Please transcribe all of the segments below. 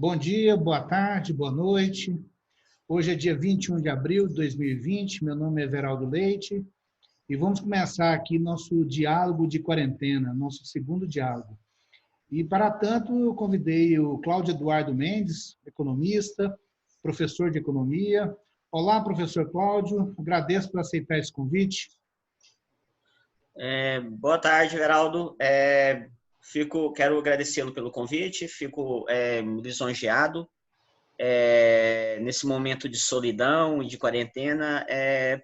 Bom dia, boa tarde, boa noite. Hoje é dia 21 de abril de 2020. Meu nome é Everaldo Leite e vamos começar aqui nosso diálogo de quarentena, nosso segundo diálogo. E, para tanto, eu convidei o Cláudio Eduardo Mendes, economista, professor de economia. Olá, professor Cláudio, agradeço por aceitar esse convite. Boa tarde, Geraldo. Quero agradecê-lo pelo convite, fico lisonjeado nesse momento de solidão e de quarentena,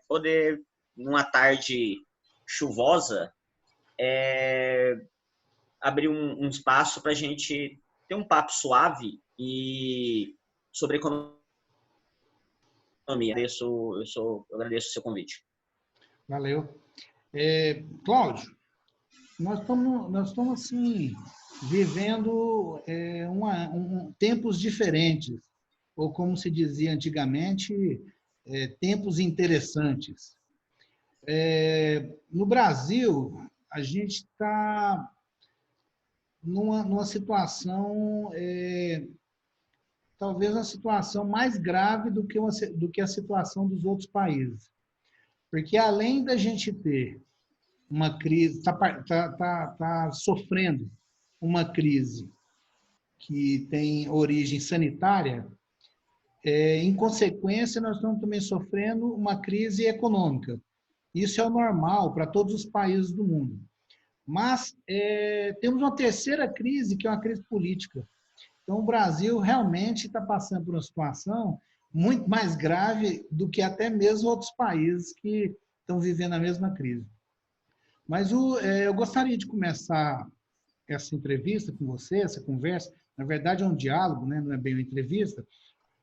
poder, numa tarde chuvosa, abrir um espaço para a gente ter um papo suave e sobre economia. Eu agradeço o seu convite. Valeu. Cláudio, nós estamos assim, vivendo tempos diferentes, ou como se dizia antigamente, tempos interessantes. No Brasil, a gente está numa situação, talvez uma situação mais grave do que a situação dos outros países. Porque além da gente ter uma crise, está sofrendo uma crise que tem origem sanitária, em consequência, nós estamos também sofrendo uma crise econômica. Isso é o normal para todos os países do mundo. Mas temos uma terceira crise, que é uma crise política. Então, o Brasil realmente está passando por uma situação muito mais grave do que até mesmo outros países que estão vivendo a mesma crise. Mas eu gostaria de começar essa entrevista com você, essa conversa. Na verdade, é um diálogo, né? Não é bem uma entrevista.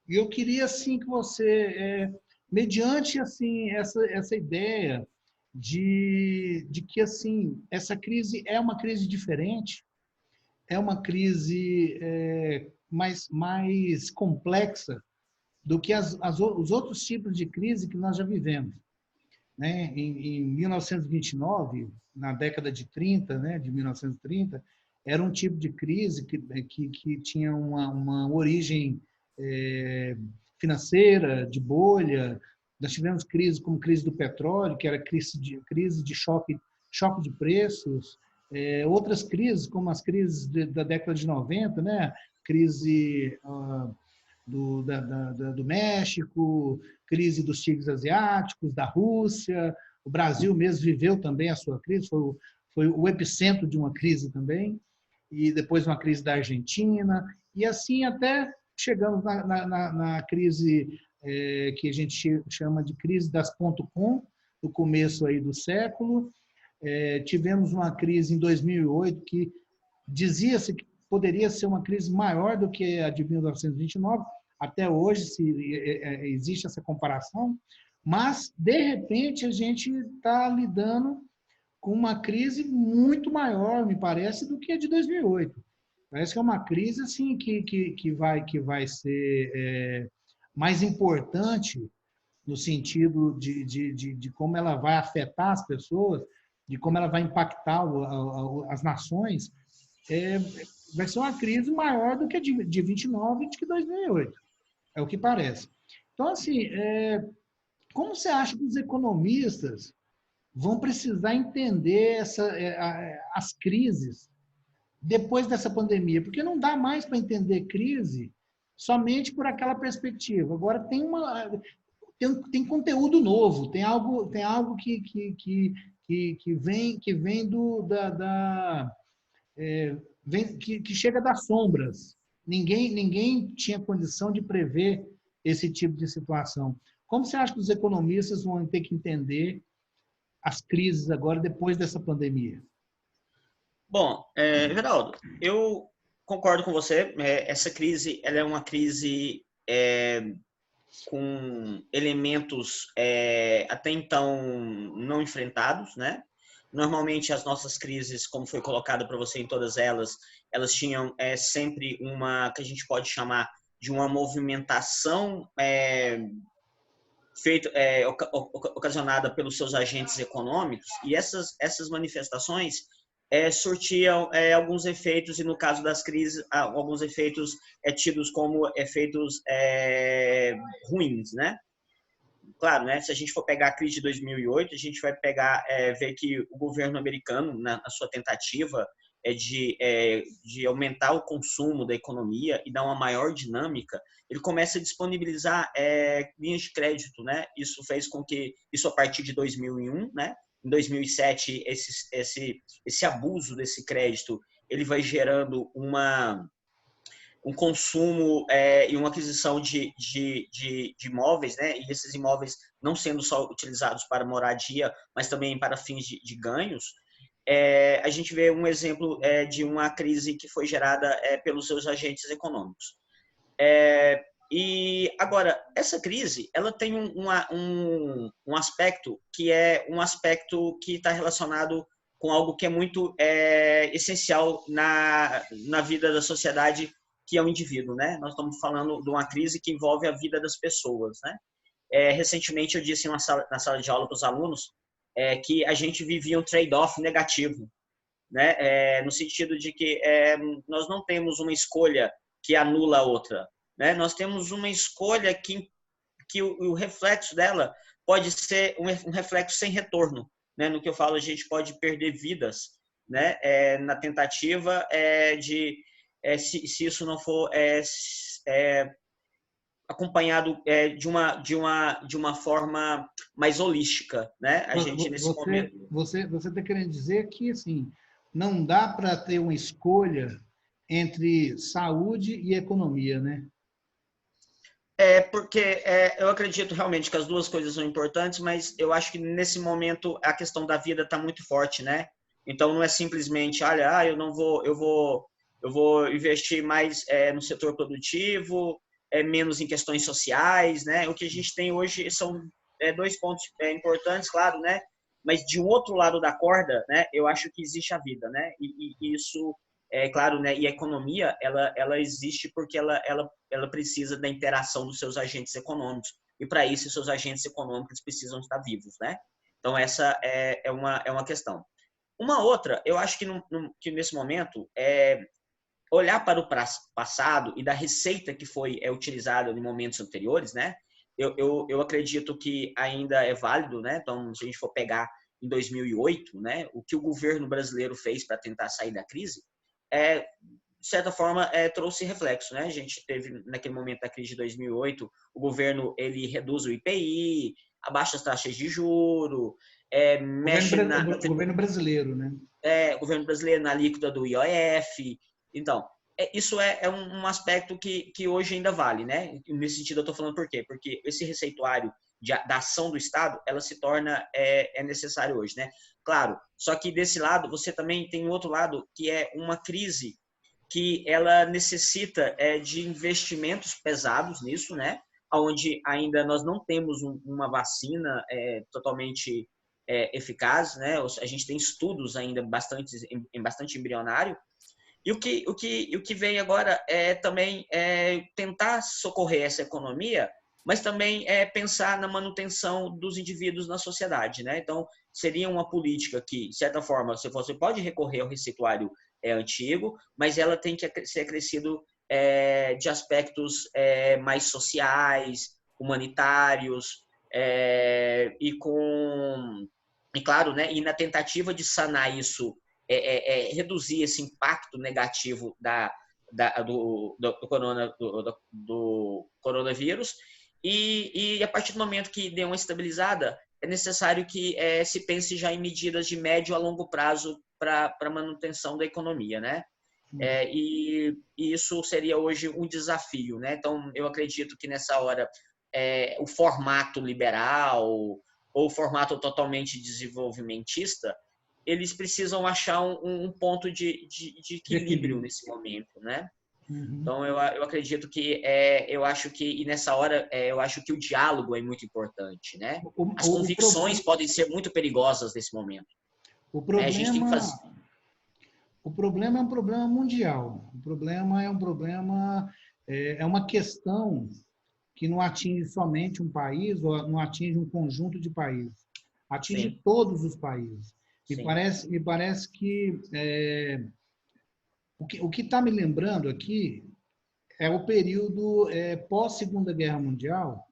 E eu queria assim que você, mediante assim essa ideia de que assim essa crise é uma crise diferente, é uma crise mais complexa do que os outros tipos de crise que nós já vivemos, né? Em 1929, na década de 30, né, de 1930, era um tipo de crise que tinha uma origem financeira, de bolha. Nós tivemos crise como crise do petróleo, que era crise de choque de preços. Outras crises, como as crises da década de 90, né? Crise do México, crise dos tigres asiáticos, da Rússia. O Brasil mesmo viveu também a sua crise, foi o epicentro de uma crise também, e depois uma crise da Argentina, e assim até chegamos na crise que a gente chama de crise das .com, no começo aí do século. Tivemos uma crise em 2008 que dizia-se que poderia ser uma crise maior do que a de 1929, até hoje existe essa comparação, mas, de repente, a gente está lidando com uma crise muito maior, me parece, do que a de 2008. Parece que é uma crise assim, que vai ser mais importante no sentido de como ela vai afetar as pessoas, de como ela vai impactar as nações. Vai ser uma crise maior do que a de 29 e de que 2008. É o que parece. Então, assim, como você acha que os economistas vão precisar entender as crises depois dessa pandemia? Porque não dá mais para entender crise somente por aquela perspectiva. Agora tem conteúdo novo, tem algo que vem que chega das sombras. Ninguém tinha condição de prever esse tipo de situação. Como você acha que os economistas vão ter que entender as crises agora, depois dessa pandemia? Bom, Geraldo, eu concordo com você. Essa crise ela é uma crise com elementos até então não enfrentados, né? Normalmente as nossas crises, como foi colocado para você em todas elas, elas tinham sempre uma que a gente pode chamar de uma movimentação ocasionada pelos seus agentes econômicos, e essas manifestações surtiam alguns efeitos, e no caso das crises, alguns efeitos tidos como efeitos ruins, né? Claro, né? Se a gente for pegar a crise de 2008, a gente vai ver que o governo americano, na sua tentativa de aumentar o consumo da economia e dar uma maior dinâmica, ele começa a disponibilizar linhas de crédito, né? Isso fez com que, isso a partir de 2001, né? Em 2007, esse abuso desse crédito, ele vai gerando um consumo e uma aquisição de imóveis, né? E esses imóveis não sendo só utilizados para moradia, mas também para fins de ganhos. A gente vê um exemplo de uma crise que foi gerada pelos seus agentes econômicos. E agora, essa crise, ela tem um aspecto que é um aspecto que está relacionado com algo que é muito essencial na vida da sociedade, que é o indivíduo, né? Nós estamos falando de uma crise que envolve a vida das pessoas, né? Recentemente eu disse na sala de aula para os alunos que a gente vivia um trade-off negativo, né? No sentido de que nós não temos uma escolha que anula a outra, né? Nós temos uma escolha que o reflexo dela pode ser um reflexo sem retorno, né? No que eu falo, a gente pode perder vidas, né? Na tentativa se isso não for acompanhado de uma forma mais holística, né? A gente nesse momento. Você está querendo dizer que assim não dá para ter uma escolha entre saúde e economia, né? Porque eu acredito realmente que as duas coisas são importantes, mas eu acho que nesse momento a questão da vida está muito forte, né? Então não é simplesmente, olha, eu vou investir mais no setor produtivo, menos em questões sociais, né? O que a gente tem hoje são dois pontos importantes, claro, né? Mas de um outro lado da corda, né? Eu acho que existe a vida, né? E isso claro, né? E a economia, ela existe porque ela precisa da interação dos seus agentes econômicos. E para isso, os seus agentes econômicos precisam estar vivos, né? Então, essa é uma questão. Uma outra, eu acho que nesse momento, olhar para o passado e da receita que foi utilizada em momentos anteriores, né? Eu acredito que ainda é válido, né? Então, se a gente for pegar em 2008, né? O que o governo brasileiro fez para tentar sair da crise, de certa forma, trouxe reflexo, né? A gente teve, naquele momento da crise de 2008, o governo ele reduz o IPI, abaixa as taxas de juro, mexe o governo brasileiro, né? O governo brasileiro na alíquota do IOF. Então, isso é um aspecto que hoje ainda vale, né? Nesse sentido, eu estou falando por quê? Porque esse receituário da ação do Estado, ela se torna necessário hoje, né? Claro, só que desse lado, você também tem um outro lado, que é uma crise que ela necessita de investimentos pesados nisso, né? Onde ainda nós não temos uma vacina totalmente eficaz, né? A gente tem estudos ainda bastante embrionário. E o que vem agora é também tentar socorrer essa economia, mas também pensar na manutenção dos indivíduos na sociedade, né? Então, seria uma política que, de certa forma, você pode recorrer ao receituário antigo, mas ela tem que ser acrescido de aspectos mais sociais, humanitários, e claro, né? E na tentativa de sanar isso, reduzir esse impacto negativo do coronavírus, e a partir do momento que deu uma estabilizada, é necessário que se pense já em medidas de médio a longo prazo para a manutenção da economia, né? E isso seria hoje um desafio, né? Então, eu acredito que nessa hora o formato liberal ou o formato totalmente desenvolvimentista, eles precisam achar um ponto de equilíbrio nesse momento, né? Uhum. Então, eu acredito que, eu acho que, e nessa hora, eu acho que o diálogo é muito importante, né? As convicções podem ser muito perigosas nesse momento. O problema, a gente tem que fazer... O problema é um problema mundial. O problema é uma questão que não atinge somente um país ou não atinge um conjunto de países. Atinge Sim. todos os países. Sim. Me parece que o que está me lembrando aqui é o período pós-Segunda Guerra Mundial,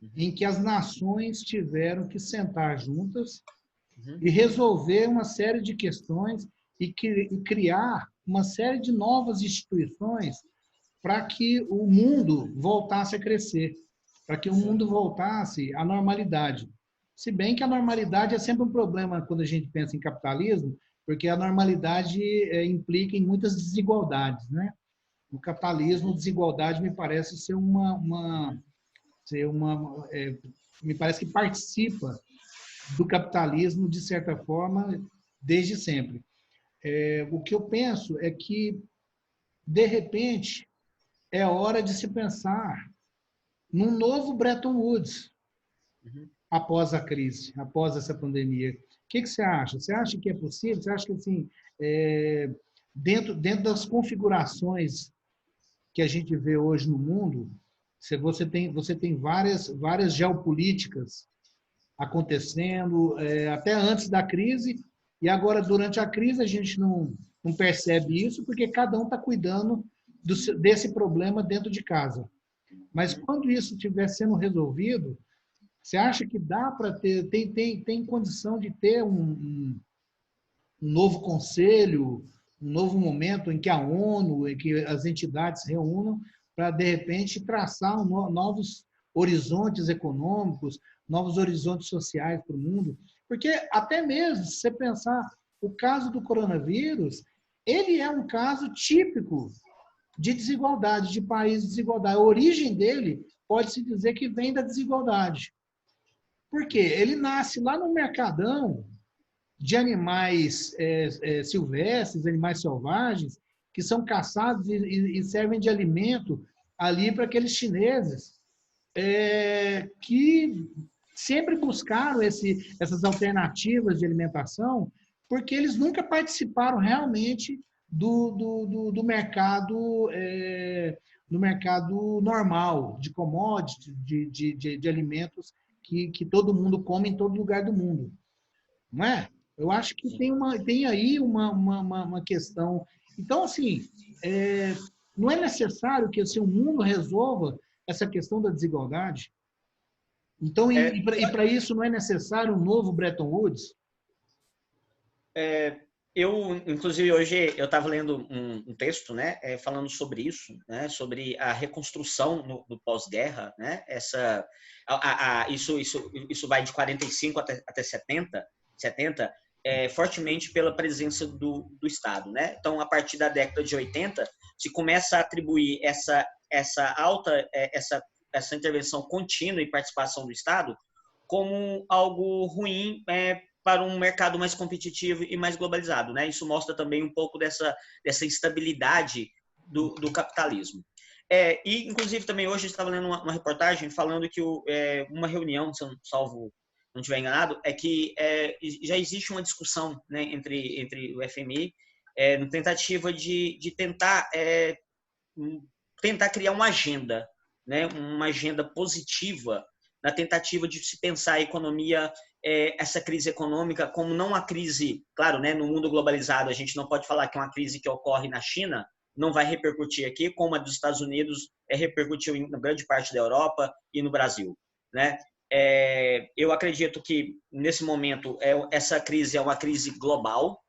Uhum, em que as nações tiveram que sentar juntas uhum, e resolver uma série de questões e criar uma série de novas instituições para que o mundo voltasse a crescer, para que o sim. mundo voltasse à normalidade. Se bem que a normalidade é sempre um problema quando a gente pensa em capitalismo, porque a normalidade implica em muitas desigualdades, né? No capitalismo, Uhum, desigualdade me parece ser me parece que participa do capitalismo de certa forma desde sempre. O que eu penso é que de repente é hora de se pensar num novo Bretton Woods uhum. após a crise, após essa pandemia. O que você acha? Você acha que é possível? Você acha que assim, dentro das configurações que a gente vê hoje no mundo, você tem várias geopolíticas acontecendo até antes da crise, e agora durante a crise a gente não percebe isso porque cada um está cuidando desse problema dentro de casa. Mas Uhum. quando isso estiver sendo resolvido, você acha que dá para ter, tem condição de ter um novo conselho, um novo momento em que a ONU, em que as entidades se reúnam para, de repente, traçar novos horizontes econômicos, novos horizontes sociais para o mundo? Porque até mesmo, se você pensar, o caso do coronavírus, ele é um caso típico de desigualdade, de país de desigualdade. A origem dele pode-se dizer que vem da desigualdade. Por quê? Ele nasce lá no mercadão de animais silvestres, animais selvagens, que são caçados e servem de alimento ali para aqueles chineses que sempre buscaram essas alternativas de alimentação, porque eles nunca participaram realmente do mercado do mercado normal de commodities, de alimentos que todo mundo come em todo lugar do mundo, não é? Eu acho que Sim. tem aí uma questão. Então, assim, não é necessário que assim, o mundo resolva essa questão da desigualdade. Então, É, e para isso não é necessário um novo Bretton Woods? eu, inclusive, hoje eu estava lendo um texto, né, falando sobre isso, né, sobre a reconstrução no pós-guerra, né, isso vai de 45 até 70 fortemente pela presença do Estado, né? Então, a partir da década de 80, se começa a atribuir essa intervenção contínua e participação do Estado como algo ruim para um mercado mais competitivo e mais globalizado, né? Isso mostra também um pouco dessa instabilidade do capitalismo. E, inclusive, também hoje eu estava lendo uma reportagem falando que uma reunião, se eu não estiver enganado, é que já existe uma discussão, né, entre o FMI na tentativa de tentar criar uma agenda, né, uma agenda positiva na tentativa de se pensar a economia, essa crise econômica como não uma crise, claro, né, no mundo globalizado a gente não pode falar que é uma crise que ocorre na China, não vai repercutir aqui, como a dos Estados Unidos repercutiu em grande parte da Europa e no Brasil, né? Eu acredito que nesse momento essa crise é uma crise global,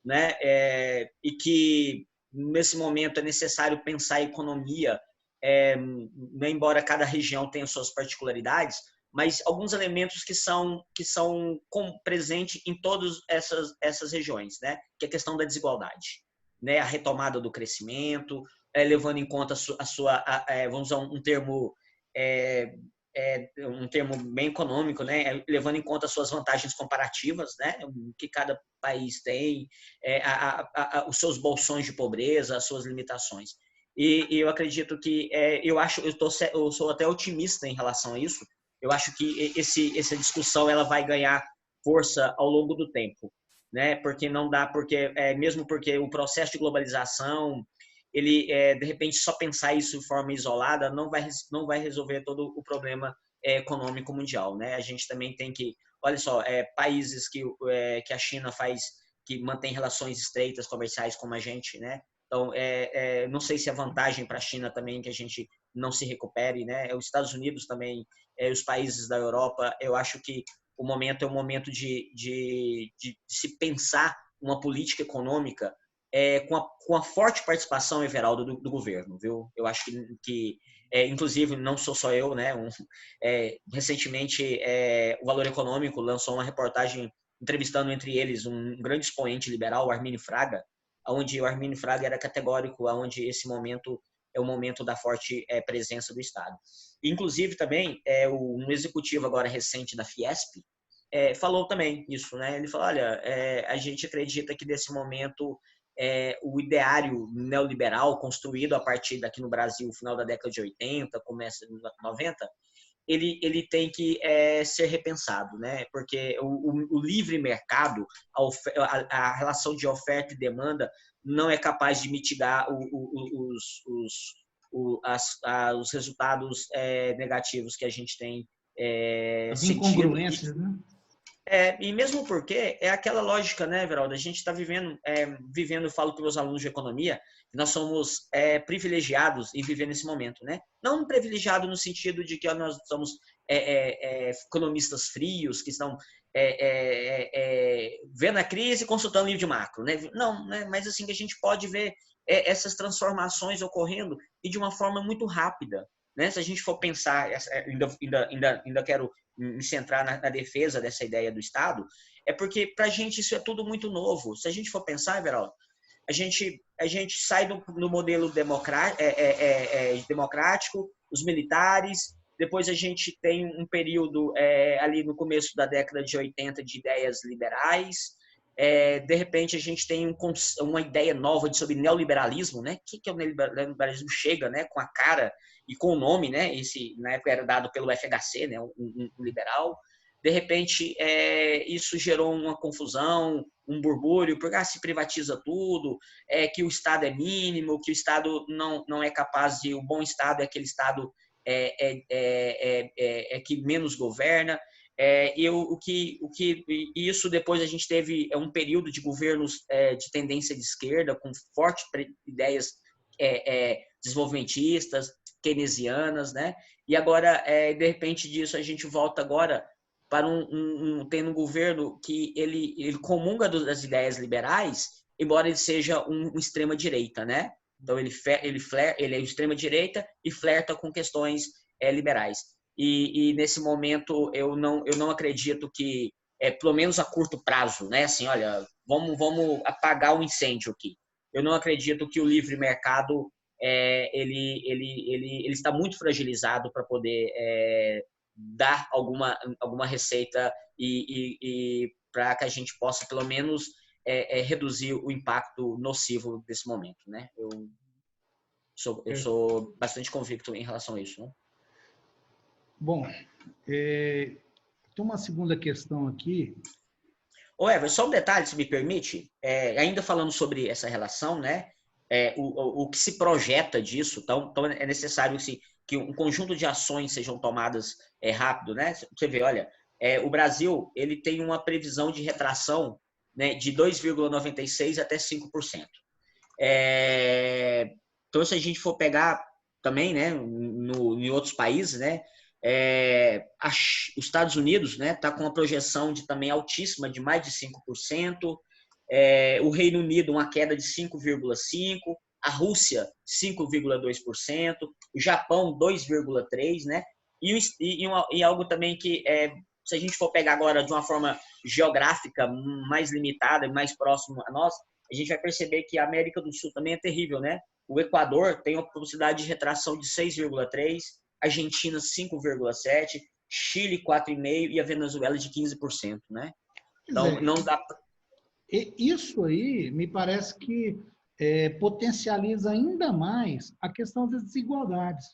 né? E que nesse momento é necessário pensar a economia, embora cada região tenha suas particularidades, mas alguns elementos que são presentes em todas essas regiões, né? Que é a questão da desigualdade, né? A retomada do crescimento, levando em conta vamos usar um termo bem econômico, né? Levando em conta as suas vantagens comparativas, né? O que cada país tem, os seus bolsões de pobreza, as suas limitações. E eu acredito que eu sou até otimista em relação a isso. Eu acho que essa discussão ela vai ganhar força ao longo do tempo, né? Porque não dá, mesmo porque o processo de globalização ele de repente só pensar isso de forma isolada não vai resolver todo o problema econômico mundial, né? A gente também tem que olha só, países que a China que mantém relações estreitas comerciais como a gente, né? Então, não sei se é vantagem para a China também que a gente não se recupere, né? Os Estados Unidos também, os países da Europa, eu acho que o momento é um momento de se pensar uma política econômica com a forte participação, Everaldo, do governo, viu? Eu acho que inclusive, não sou só eu, né? Recentemente, o Valor Econômico lançou uma reportagem entrevistando entre eles um grande expoente liberal, o Arminio Fraga, onde o Arminio Fraga era categórico, onde esse momento é o momento da forte presença do Estado. Inclusive, também, um executivo agora recente da Fiesp falou também isso, né? Ele falou, olha, a gente acredita que nesse momento o ideário neoliberal construído a partir daqui no Brasil, final da década de 80, começo de 90, ele tem que ser repensado, né? Porque o livre mercado, a relação de oferta e demanda não é capaz de mitigar os resultados negativos que a gente tem As sentido. incongruências, né? E mesmo porque é aquela lógica, né, Veraldo? A gente está vivendo, eu falo para os alunos de economia, que nós somos privilegiados em viver nesse momento, né? Não privilegiado no sentido de que nós somos economistas frios, que estão vendo a crise e consultando livro de macro, né? Não, né? Mas assim que a gente pode ver essas transformações ocorrendo e de uma forma muito rápida, né? Se a gente for pensar, ainda quero me centrar na defesa dessa ideia do Estado, porque para a gente isso é tudo muito novo. Se a gente for pensar, Everaldo, a gente sai do modelo democrático, os militares, depois a gente tem um período ali no começo da década de 80 de ideias liberais, de repente a gente tem uma ideia nova sobre neoliberalismo, né? O que é o neoliberalismo? Chega, né, com a cara e com o nome, né? Esse na época era dado pelo FHC, né, um liberal. De repente isso gerou uma confusão, um burbúrio, porque se privatiza tudo, que o Estado é mínimo, que o Estado não é capaz de, o bom Estado é aquele Estado que menos governa. Isso depois a gente teve um período de governos de tendência de esquerda, com fortes ideias desenvolvimentistas, keynesianas, né? E agora, de repente disso, a gente volta agora para tendo um governo que ele comunga das ideias liberais, embora ele seja um extrema-direita, né? Então, ele é extrema-direita e flerta com questões liberais. E nesse momento, eu não acredito que, pelo menos a curto prazo, né? Assim, olha, vamos apagar o incêndio aqui. Eu não acredito que o livre mercado ele está muito fragilizado para poder dar alguma receita e para que a gente possa, pelo menos, reduzir o impacto nocivo desse momento, né? Eu sou bastante convicto em relação a isso, né? Bom, tem uma segunda questão aqui. Ô, Ever, só um detalhe, se me permite, ainda falando sobre essa relação, né? O que se projeta disso, então é necessário que um conjunto de ações sejam tomadas rápido, né? Você vê, olha, o Brasil ele tem uma previsão de retração, né, de 2,96% até 5%. Então, se a gente for pegar também, né, em outros países, né, os Estados Unidos, né, está com uma projeção de também altíssima de mais de 5%, o Reino Unido uma queda de 5,5%, a Rússia 5,2%, o Japão 2,3%, né, e algo também que se a gente for pegar agora de uma forma geográfica mais limitada e mais próximo a nós, a gente vai perceber que a América do Sul também é terrível, né? O Equador tem uma velocidade de retração de 6,3%, Argentina 5,7%, Chile 4,5% e a Venezuela de 15%, né? Então, não dá... Isso aí me parece que potencializa ainda mais a questão das desigualdades.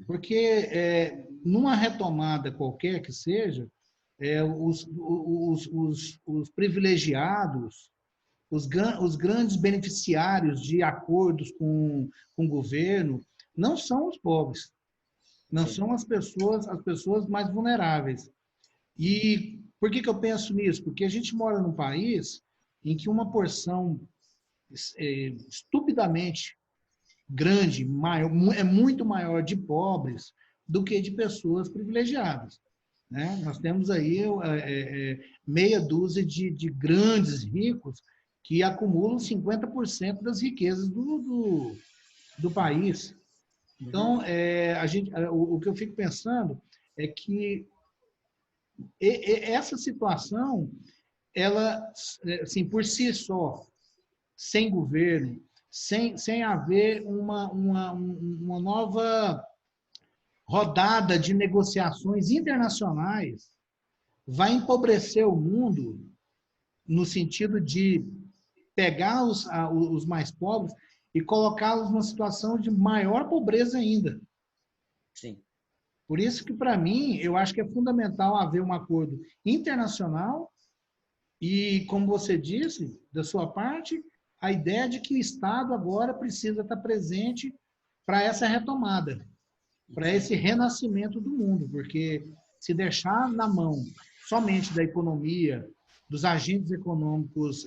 Porque numa retomada qualquer que seja, os privilegiados, os grandes beneficiários de acordos com o governo, não são os pobres, não Sim. são as pessoas mais vulneráveis. E por que eu penso nisso? Porque a gente mora num país em que uma porção estupidamente grande, maior, é muito maior de pobres do que de pessoas privilegiadas. Né? Nós temos aí meia dúzia de grandes ricos que acumulam 50% das riquezas do país. Então, o que eu fico pensando é que essa situação, ela, assim, por si só, sem governo, sem haver uma nova rodada de negociações internacionais, vai empobrecer o mundo no sentido de pegar os mais pobres e colocá-los numa situação de maior pobreza ainda. Sim. Por isso que, para mim, eu acho que é fundamental haver um acordo internacional e, como você disse, da sua parte, a ideia de que o Estado agora precisa estar presente para essa retomada, para esse renascimento do mundo, porque se deixar na mão somente da economia, dos agentes econômicos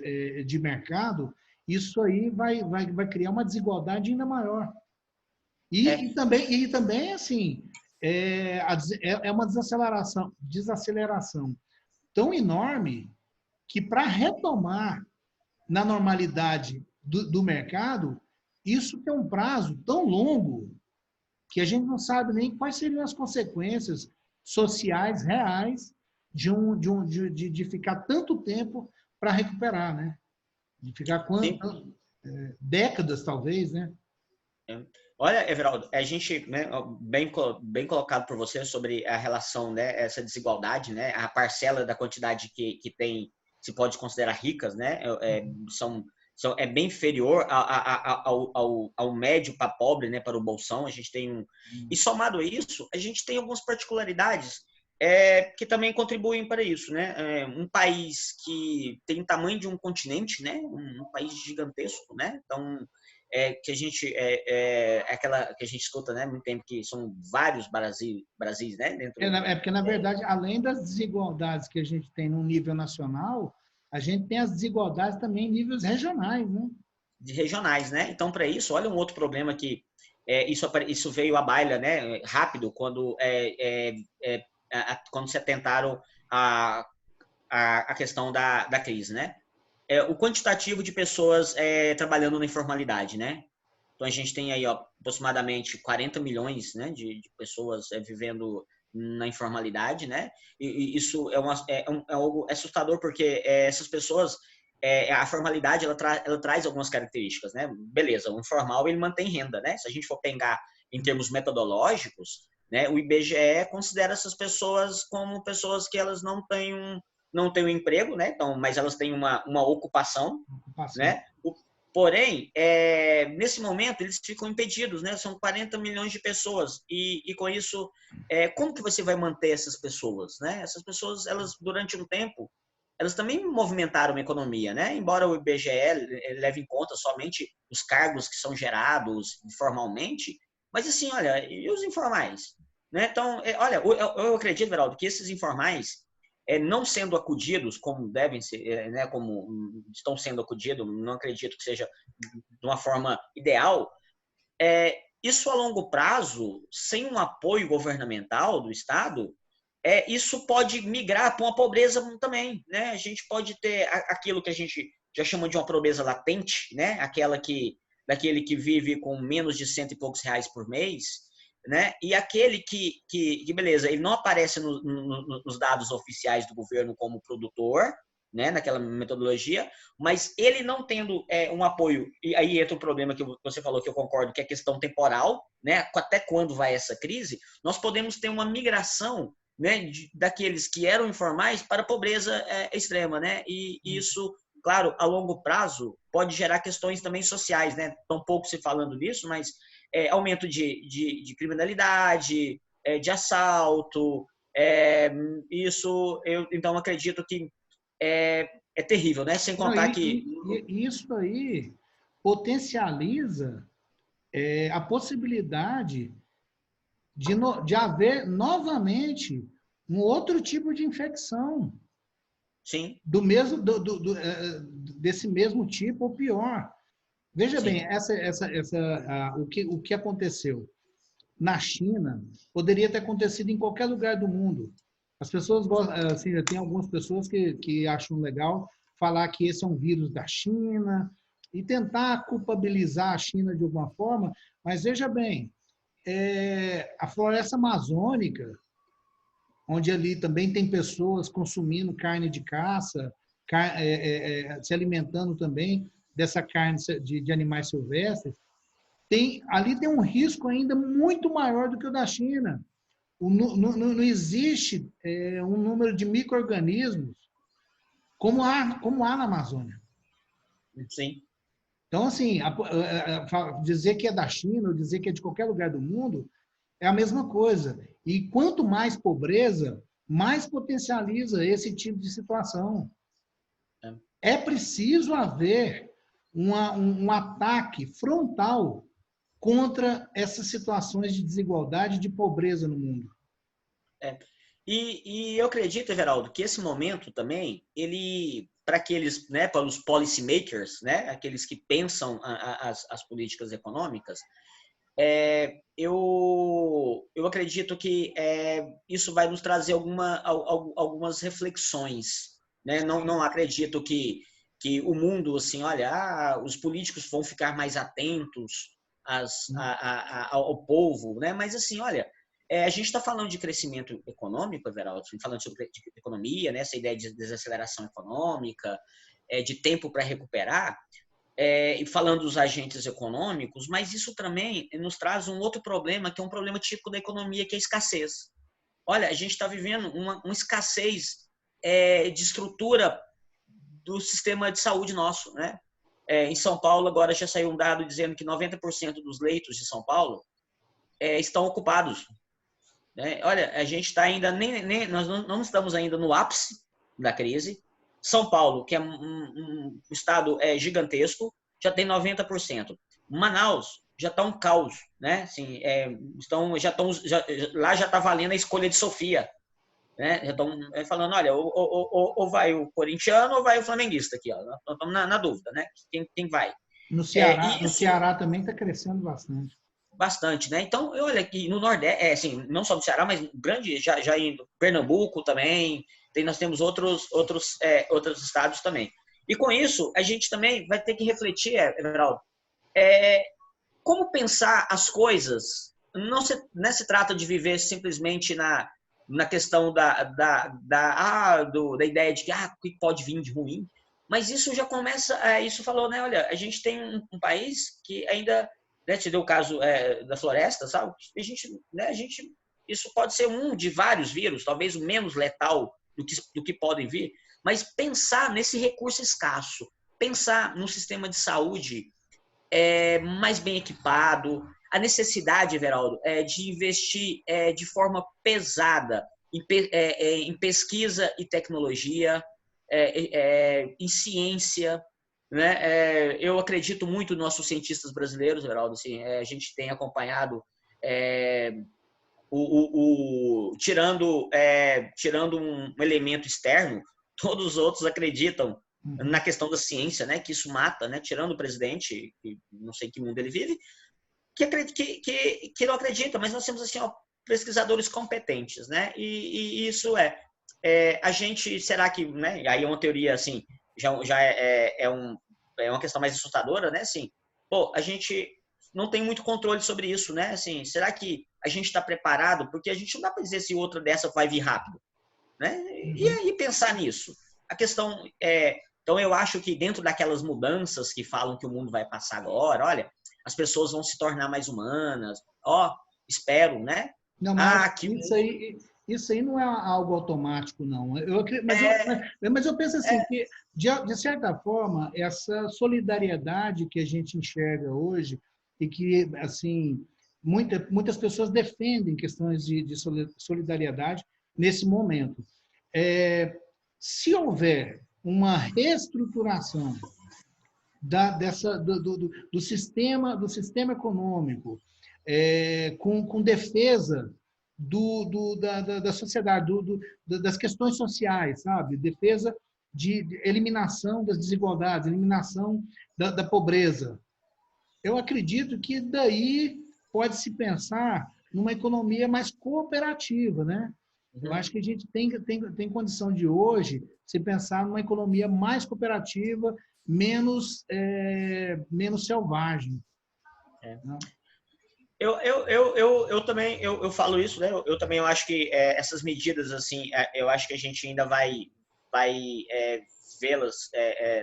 de mercado, isso aí vai criar uma desigualdade ainda maior. E também, assim, é uma desaceleração tão enorme que, para retomar na normalidade do mercado, isso tem um prazo tão longo que a gente não sabe nem quais seriam as consequências sociais reais de ficar tanto tempo para recuperar, né? De ficar décadas, talvez, né? Olha, Everaldo, a gente, né, bem colocado por você sobre a relação, né, essa desigualdade, né, a parcela da quantidade que tem, se pode considerar ricas, né, é bem inferior ao médio para pobre, né, para o bolsão. A gente tem e somado a isso, a gente tem algumas particularidades que também contribuem para isso, né? Um país que tem o tamanho de um continente, né, um país gigantesco, né, então que a gente aquela que a gente escuta, né, muito tempo, que são vários Brasis, né, dentro. Porque, na verdade, além das desigualdades que a gente tem no nível nacional, a gente tem as desigualdades também em níveis regionais, né? De regionais, né? Então, para isso, olha um outro problema que isso veio à baila, né, rápido, quando quando se atentaram a questão da crise, né? O quantitativo de pessoas trabalhando na informalidade, né? Então, a gente tem aí aproximadamente 40 milhões, né, de pessoas vivendo na informalidade, né? E isso é algo assustador, porque essas pessoas, a formalidade, ela traz algumas características, né? Beleza, o informal, ele mantém renda, né? Se a gente for pegar em termos metodológicos, né, o IBGE considera essas pessoas como pessoas que elas não têm um emprego, né? Então, mas elas têm uma ocupação, né? Porém, nesse momento, eles ficam impedidos, né? São 40 milhões de pessoas e com isso, como que você vai manter essas pessoas, né? Essas pessoas, elas, durante um tempo, elas também movimentaram a economia, né? Embora o IBGE leve em conta somente os cargos que são gerados formalmente, mas assim, olha, e os informais? Né? Então, olha, eu acredito, Veraldo, que esses informais, não sendo acudidos como devem ser, né, como estão sendo acudidos, não acredito que seja de uma forma ideal, isso a longo prazo, sem um apoio governamental do Estado, isso pode migrar para uma pobreza também, né? A gente pode ter aquilo que a gente já chama de uma pobreza latente, né? Daquele que vive com menos de R$100 e poucos por mês, né? E aquele que beleza, ele não aparece nos dados oficiais do governo como produtor, né, naquela metodologia, mas ele não tendo um apoio, e aí entra o problema que você falou, que eu concordo, que é a questão temporal, né? Até quando vai essa crise, nós podemos ter uma migração, né, daqueles que eram informais para a pobreza extrema, né? E isso, claro, a longo prazo pode gerar questões também sociais, né? Tão pouco se falando nisso, mas aumento de criminalidade, de assalto, isso eu então acredito que é terrível, né? Sem contar que isso aí potencializa a possibilidade de haver novamente um outro tipo de infecção. Sim. Desse mesmo tipo ou pior. Veja Sim. bem, o que aconteceu na China poderia ter acontecido em qualquer lugar do mundo. As pessoas gostam, assim, tem algumas pessoas que acham legal falar que esse é um vírus da China e tentar culpabilizar a China de alguma forma, mas veja bem, a floresta amazônica, onde ali também tem pessoas consumindo carne de caça, se alimentando também dessa carne de animais silvestres, ali tem um risco ainda muito maior do que o da China. Não existe um número de micro-organismos como há na Amazônia. Sim. Então, assim, dizer que é da China ou dizer que é de qualquer lugar do mundo é a mesma coisa. E quanto mais pobreza, mais potencializa esse tipo de situação. É preciso haver um ataque frontal contra essas situações de desigualdade e de pobreza no mundo. E eu acredito, Everaldo, que esse momento também, ele, para aqueles, né, para os policy makers, né, aqueles que pensam as políticas econômicas, eu acredito que isso vai nos trazer algumas reflexões, né? Não acredito que o mundo, assim, olha, os políticos vão ficar mais atentos ao povo, né? Mas, assim, olha, a gente está falando de crescimento econômico, Everaldo, falando sobre economia, né? Essa ideia de desaceleração econômica, de tempo para recuperar, e falando dos agentes econômicos, mas isso também nos traz um outro problema, que é um problema típico da economia, que é a escassez. Olha, a gente está vivendo uma escassez de estrutura do sistema de saúde nosso, né? Em São Paulo, agora já saiu um dado dizendo que 90% dos leitos de São Paulo estão ocupados. Né? Olha, a gente está ainda, nós não estamos ainda no ápice da crise. São Paulo, que é um estado gigantesco, já tem 90%. Manaus já está um caos, né? Assim, lá já está valendo a escolha de Sofia, né? Já estão falando, olha, ou vai o corintiano ou vai o flamenguista aqui, ó. Nós estamos na dúvida, né? Quem vai? No Isso Ceará também está crescendo bastante. Bastante, né? Então, eu olho aqui no Nordeste, assim, não só no Ceará, mas grande, já em Pernambuco também, nós temos outros estados também. E com isso, a gente também vai ter que refletir, Everaldo, como pensar as coisas. Não se trata de viver simplesmente na questão da ideia de que o que pode vir de ruim, mas isso já começa, isso falou, né? Olha, a gente tem um país que ainda, né, te deu o caso da floresta, sabe? Isso pode ser um de vários vírus, talvez o menos letal do que podem vir, mas pensar nesse recurso escasso, pensar no sistema de saúde mais bem equipado, a necessidade, Everaldo, de investir de forma pesada em pesquisa e tecnologia, em ciência, né? Eu acredito muito nos nossos cientistas brasileiros, Everaldo. Assim, a gente tem acompanhado, tirando um elemento externo, todos os outros acreditam na questão da ciência, né? Que isso mata, né? Tirando o presidente, que não sei que mundo ele vive, que não acredita, mas nós temos assim, pesquisadores competentes, né? E isso a gente, será que, né? Aí é uma teoria assim, já é uma questão mais assustadora, né? Assim, pô, a gente não tem muito controle sobre isso, né? Assim, será que a gente está preparado? Porque a gente não dá para dizer se outra dessa vai vir rápido, né? E aí pensar nisso. A questão então eu acho que dentro daquelas mudanças que falam que o mundo vai passar agora, olha, as pessoas vão se tornar mais humanas, espero, né? Não, mas isso aí não é algo automático, não. Mas eu penso assim, que, de certa forma, essa solidariedade que a gente enxerga hoje e que, assim, muitas pessoas defendem questões de solidariedade nesse momento. Se houver uma reestruturação do sistema econômico, com defesa da sociedade, das questões sociais, sabe? Defesa de eliminação das desigualdades, eliminação da pobreza. Eu acredito que daí pode-se pensar numa economia mais cooperativa, né? Eu acho que a gente tem condição de hoje se pensar numa economia mais cooperativa, menos selvagem. Né? Eu também eu falo isso, né? Eu também acho que essas medidas assim, eu acho que a gente ainda vai vê-las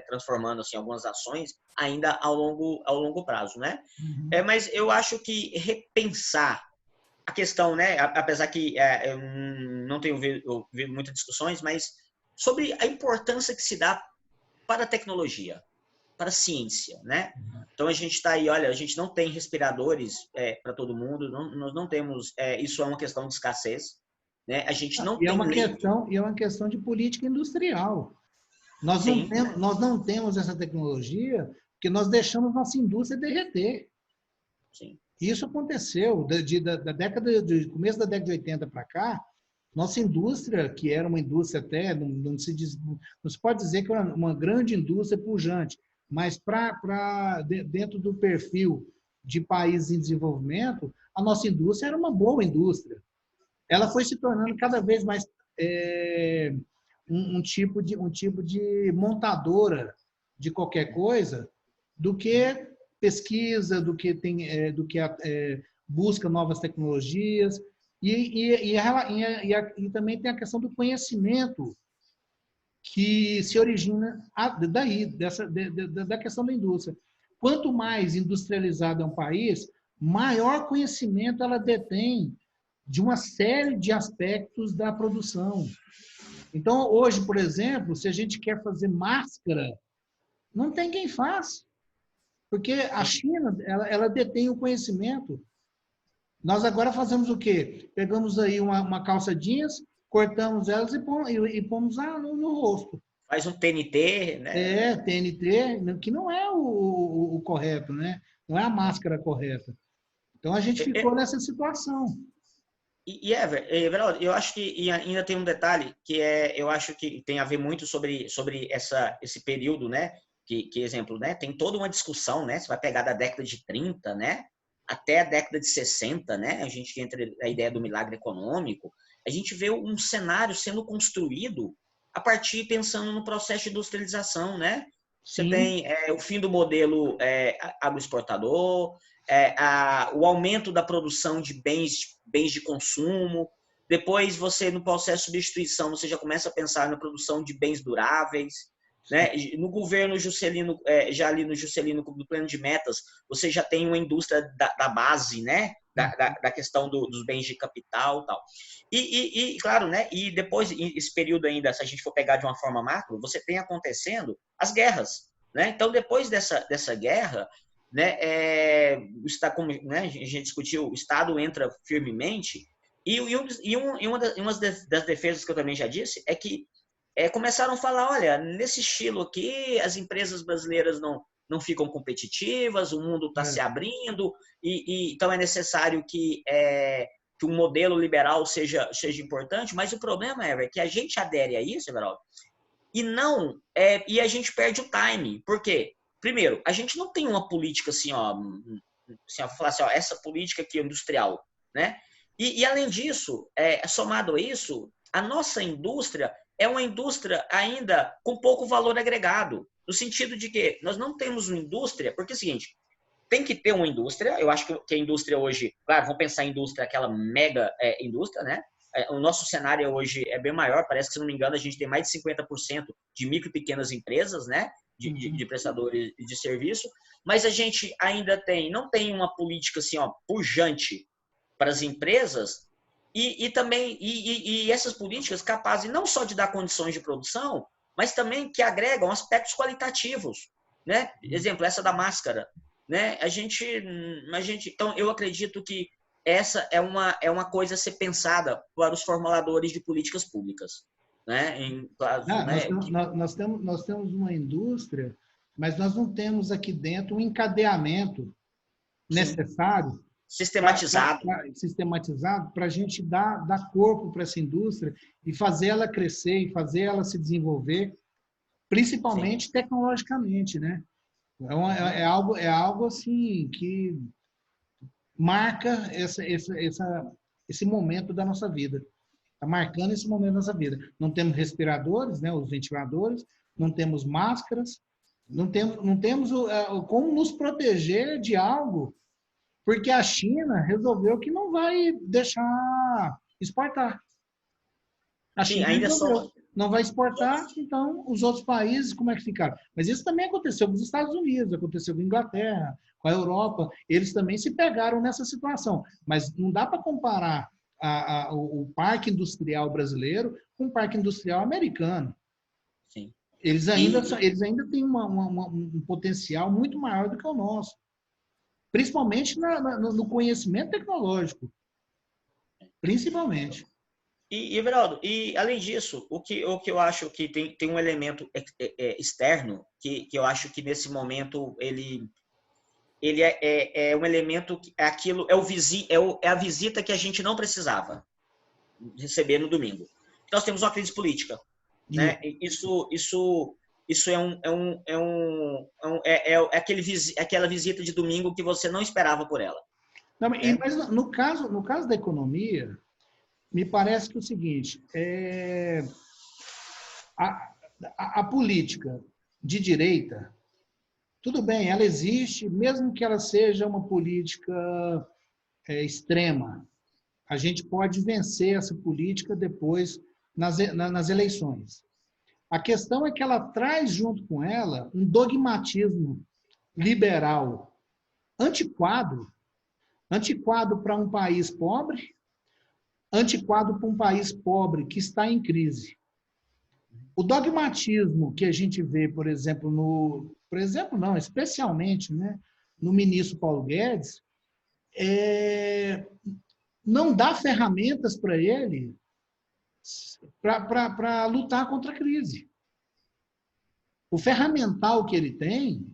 transformando assim algumas ações ainda ao longo prazo, né? Uhum. Mas eu acho que repensar a questão, né? Apesar que eu não tenho ouvido muitas discussões, mas sobre a importância que se dá para a tecnologia, para a ciência, né? Então a gente está aí, olha, a gente não tem respiradores para todo mundo, nós não temos, isso é uma questão de escassez, né? A gente não E é tem uma leito. questão, e é uma questão de política industrial. Sim, Nós não temos essa tecnologia porque nós deixamos nossa indústria derreter. sim. Isso aconteceu da década de começo da década de 80 para cá. Nossa indústria, que era uma indústria até não se pode dizer que era uma grande indústria pujante, mas dentro do perfil de países em desenvolvimento, a nossa indústria era uma boa indústria. Ela foi se tornando cada vez mais um tipo de montadora de qualquer coisa do que pesquisa, do que busca novas tecnologias e também tem a questão do conhecimento que se origina daí da questão da indústria. Quanto mais industrializado é um país, maior conhecimento ela detém de uma série de aspectos da produção. Então, hoje, por exemplo, se a gente quer fazer máscara, não tem quem faz, porque a China ela detém o conhecimento. Nós agora fazemos o quê? Pegamos aí uma calça jeans, cortamos elas e pomos no rosto. Faz um TNT, né? TNT, que não é o correto, né? Não é a máscara correta. Então, a gente ficou nessa situação. Everaldo, eu acho que ainda tem um detalhe que eu acho que tem a ver muito sobre esse período, né? Que exemplo, né? Tem toda uma discussão, né? Você vai pegar da década de 30, né? Até a década de 60, né? A gente entra a ideia do milagre econômico. A gente vê um cenário sendo construído a partir pensando no processo de industrialização, né? Você Sim. tem o fim do modelo agroexportador, o aumento da produção de bens de consumo. Depois, você, no processo de substituição, você já começa a pensar na produção de bens duráveis. Né? No governo Juscelino, já ali no Juscelino, do plano de metas, você já tem uma indústria da base, né? Da questão dos bens de capital e tal. E, claro, né? E depois, esse período ainda, se a gente for pegar de uma forma macro, você tem acontecendo as guerras. Né? Então, depois dessa guerra, né, como né, a gente discutiu, o Estado entra firmemente, e uma das defesas que eu também já disse é que começaram a falar, olha, nesse estilo aqui, as empresas brasileiras não ficam competitivas, o mundo está se abrindo, então é necessário que um modelo liberal seja importante, mas o problema é que a gente adere a isso, Everaldo, e a gente perde o time. Por quê? Primeiro, a gente não tem uma política assim, falar assim, essa política aqui industrial, né? E além disso, somado a isso, a nossa indústria é uma indústria ainda com pouco valor agregado, no sentido de que nós não temos uma indústria, porque é o seguinte, tem que ter uma indústria, eu acho que a indústria hoje, claro, vamos pensar em indústria, aquela mega indústria, né? O nosso cenário hoje é bem maior, parece que, se não me engano, a gente tem mais de 50% de micro e pequenas empresas, né? De prestadores de serviço, mas a gente ainda não tem uma política assim, pujante para as empresas e também essas políticas capazes não só de dar condições de produção, mas também que agregam aspectos qualitativos, né? Exemplo, essa da máscara, né? Então, eu acredito que essa é uma coisa a ser pensada para os formuladores de políticas públicas, né? Nós temos uma indústria, mas nós não temos aqui dentro um encadeamento necessário, sistematizado para a gente dar corpo para essa indústria e fazer ela crescer e fazer ela se desenvolver. principalmente tecnologicamente, né? É algo assim que marca esse momento da nossa vida. Está marcando esse momento da nossa vida. Não temos respiradores, né, os ventiladores, não temos máscaras, não temos como nos proteger de algo, porque a China resolveu que não vai deixar exportar. A Sim, China ainda resolveu. somos. Não vai exportar, então os outros países, como é que ficaram? Mas isso também aconteceu com os Estados Unidos, aconteceu com a Inglaterra, com a Europa, eles também se pegaram nessa situação. Mas não dá para comparar o parque industrial brasileiro com o parque industrial americano. Sim. Eles ainda têm um potencial muito maior do que o nosso, principalmente no conhecimento tecnológico, principalmente. Everaldo, e além disso, o que eu acho que tem um elemento externo que eu acho que nesse momento ele é um elemento que é aquilo é a visita que a gente não precisava receber no domingo. Nós temos uma crise política, né? Isso é aquela visita de domingo que você não esperava por ela. Não, Né? mas no caso da economia, me parece que é o seguinte, a política de direita, tudo bem, ela existe, mesmo que ela seja uma política extrema, a gente pode vencer essa política depois nas eleições. A questão é que ela traz junto com ela um dogmatismo liberal antiquado para um país pobre, antiquado para um país pobre que está em crise. O dogmatismo que a gente vê, por exemplo, especialmente, né, no ministro Paulo Guedes, não dá ferramentas para ele para lutar contra a crise. O ferramental que ele tem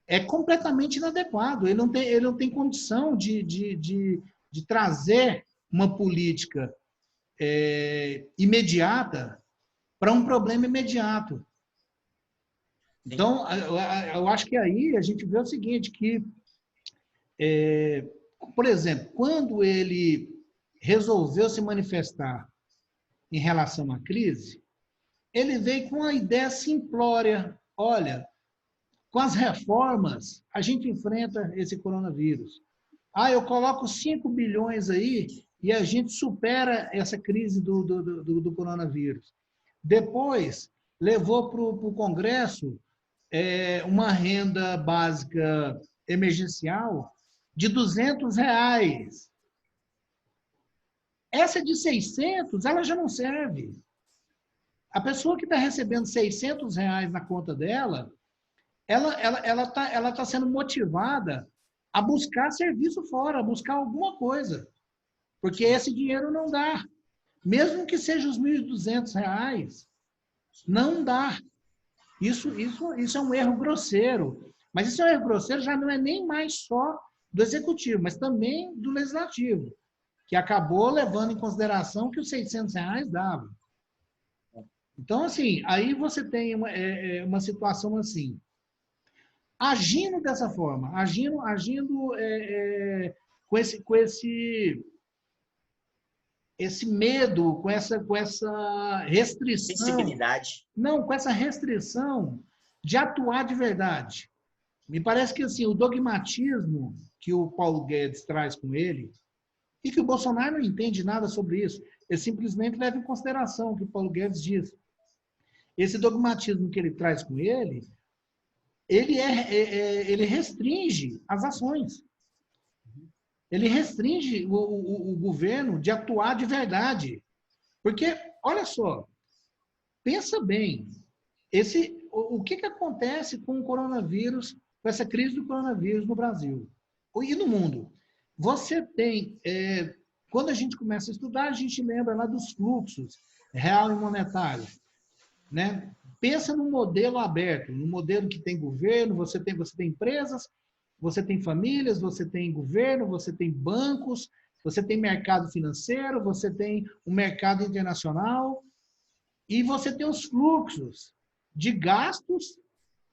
é completamente inadequado. Ele não tem condição de trazer uma política imediata para um problema imediato. Então, eu acho que aí a gente vê o seguinte, que, por exemplo, quando ele resolveu se manifestar em relação à crise, ele veio com uma ideia simplória. Olha, com as reformas, a gente enfrenta esse coronavírus. Eu coloco 5 bilhões aí e a gente supera essa crise do coronavírus. Depois, levou para o Congresso uma renda básica emergencial de R$200. Essa de 600, ela já não serve. A pessoa que está recebendo R$600 na conta dela, ela tá sendo motivada a buscar serviço fora, a buscar alguma coisa. Porque esse dinheiro não dá. Mesmo que seja os R$1.200, não dá. Isso é um erro grosseiro. Mas isso é um erro grosseiro, já não é nem mais só do executivo, mas também do legislativo, que acabou levando em consideração que os R$600 davam. Então, assim, aí você tem uma situação assim. Agindo dessa forma, agindo com esse medo, com essa restrição. Sensibilidade. Não, com essa restrição de atuar de verdade. Me parece que assim, o dogmatismo que o Paulo Guedes traz com ele, e que o Bolsonaro não entende nada sobre isso, ele simplesmente leva em consideração o que o Paulo Guedes diz. Esse dogmatismo que ele traz com ele, ele restringe as ações. Ele restringe o governo de atuar de verdade. Porque, olha só, pensa bem, o que acontece com o coronavírus, com essa crise do coronavírus no Brasil e no mundo? Você tem, quando a gente começa a estudar, a gente lembra lá dos fluxos real e monetário, né? Pensa num modelo aberto, num modelo que tem governo, você tem empresas, você tem famílias, você tem governo, você tem bancos, você tem mercado financeiro, você tem um mercado internacional e você tem os fluxos de gastos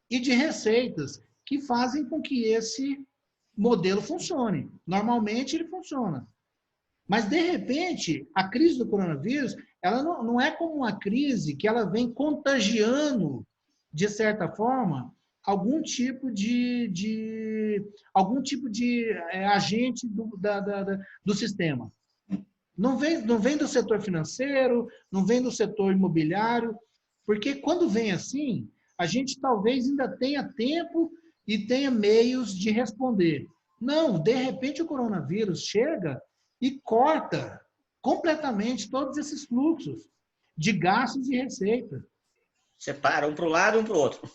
e de receitas que fazem com que esse modelo funcione. Normalmente ele funciona. Mas, de repente, a crise do coronavírus, ela não é como uma crise que ela vem contagiando, de certa forma, algum tipo de agente do sistema. Não vem do setor financeiro, não vem do setor imobiliário, porque quando vem assim, a gente talvez ainda tenha tempo e tenha meios de responder. Não, de repente o coronavírus chega e corta completamente todos esses fluxos de gastos e receita. Separa um para o lado e um para o outro.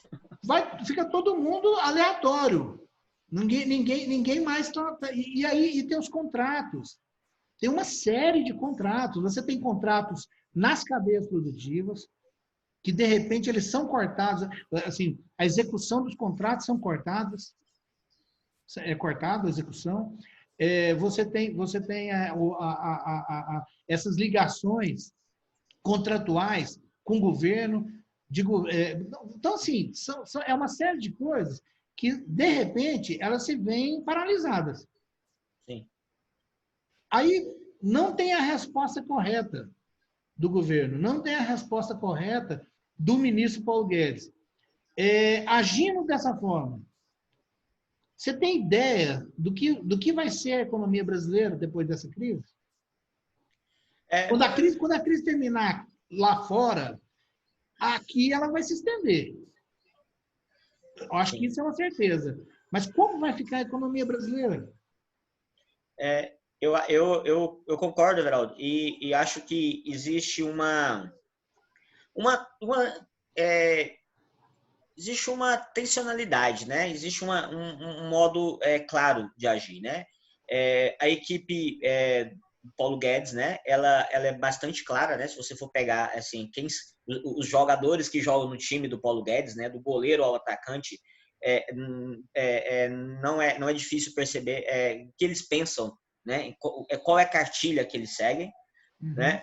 Fica todo mundo aleatório. Ninguém mais... E aí tem os contratos. Tem uma série de contratos. Você tem contratos nas cadeias produtivas, que de repente eles são cortados. Assim, a execução dos contratos são cortadas. É cortada a execução. Você tem essas ligações contratuais com o governo. Então, assim, é uma série de coisas que, de repente, elas se veem paralisadas. Sim. Aí não tem a resposta correta do governo, não tem a resposta correta do ministro Paulo Guedes. Agindo dessa forma, você tem ideia do que vai ser a economia brasileira depois dessa crise? Quando a crise terminar lá fora, aqui ela vai se estender. Eu acho que isso é uma certeza. Mas como vai ficar a economia brasileira? Eu concordo, Everaldo, e acho que existe existe uma tensionalidade, né? Existe um modo claro de agir, né? A equipe do Paulo Guedes, né? Ela é bastante clara, né? Se você for pegar assim, os jogadores que jogam no time do Paulo Guedes, né? Do goleiro ao atacante, não é difícil perceber o que eles pensam, né? Qual é a cartilha que eles seguem, né?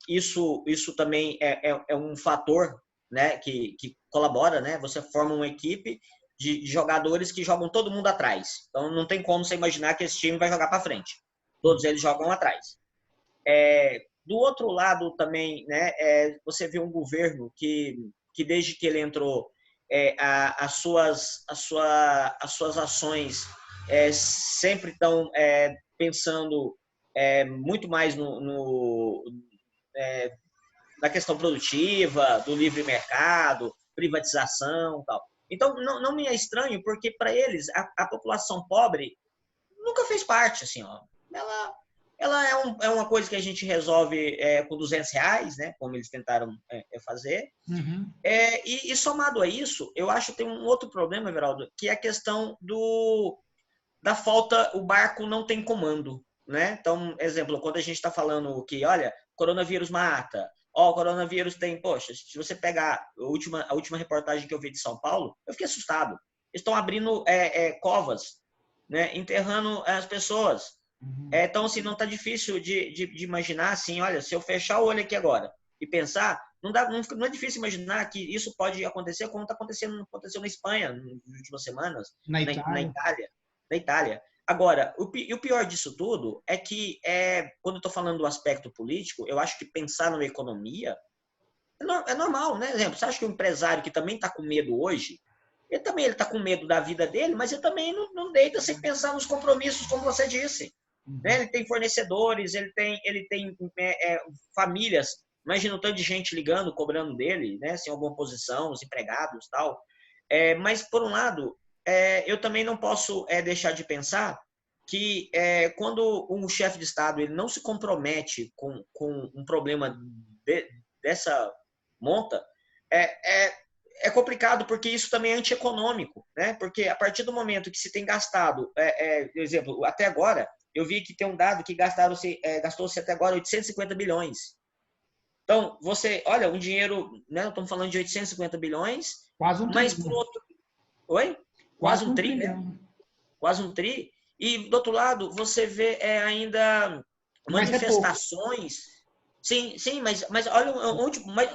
Isso também é um fator, né? Que colabora, né? Você forma uma equipe de jogadores que jogam todo mundo atrás. Então não tem como você imaginar que esse time vai jogar para frente. Todos eles jogam atrás. Do outro lado também, né? Você vê um governo que desde que ele entrou, as suas ações sempre estão pensando muito mais na questão produtiva, do livre mercado, privatização e tal. Então, não me é estranho, porque para eles, a população pobre nunca fez parte, assim, ó. Ela é uma coisa que a gente resolve com R$200, né, como eles tentaram fazer. Uhum. E somado a isso, eu acho que tem um outro problema, Everaldo, que é a questão da falta, o barco não tem comando, né? Então, exemplo, quando a gente está falando que, olha, coronavírus mata, o coronavírus tem, poxa, se você pegar a última reportagem que eu vi de São Paulo, eu fiquei assustado. Eles estão abrindo covas, né, enterrando as pessoas. Uhum. Então, assim, não está difícil de imaginar, assim, olha, se eu fechar o olho aqui agora e pensar, não é difícil imaginar que isso pode acontecer como aconteceu na Espanha nas últimas semanas, na Itália. Agora, o pior disso tudo é que, quando eu estou falando do aspecto político, eu acho que pensar numa economia é normal, né? Exemplo, você acha que o empresário que também está com medo hoje, ele está com medo da vida dele, mas ele também não deita sem pensar nos compromissos, como você disse. Né? Ele tem fornecedores, ele tem famílias. Imagina o tanto de gente ligando, cobrando dele, né? Sem alguma posição, os empregados e tal. Mas, por um lado, eu também não posso deixar de pensar que quando um chefe de Estado ele não se compromete com um problema dessa monta, é complicado, porque isso também é antieconômico, né? Porque a partir do momento que se tem gastado, por exemplo, até agora, eu vi que tem um dado que gastou-se até agora 850 bilhões. Então, você, olha, um dinheiro, né? Estamos falando de 850 bilhões, quase um mas trilhão. por outro... Oi? Quase um tri, né? Quase um tri. E, do outro lado, você vê ainda manifestações... Sim, mas olha,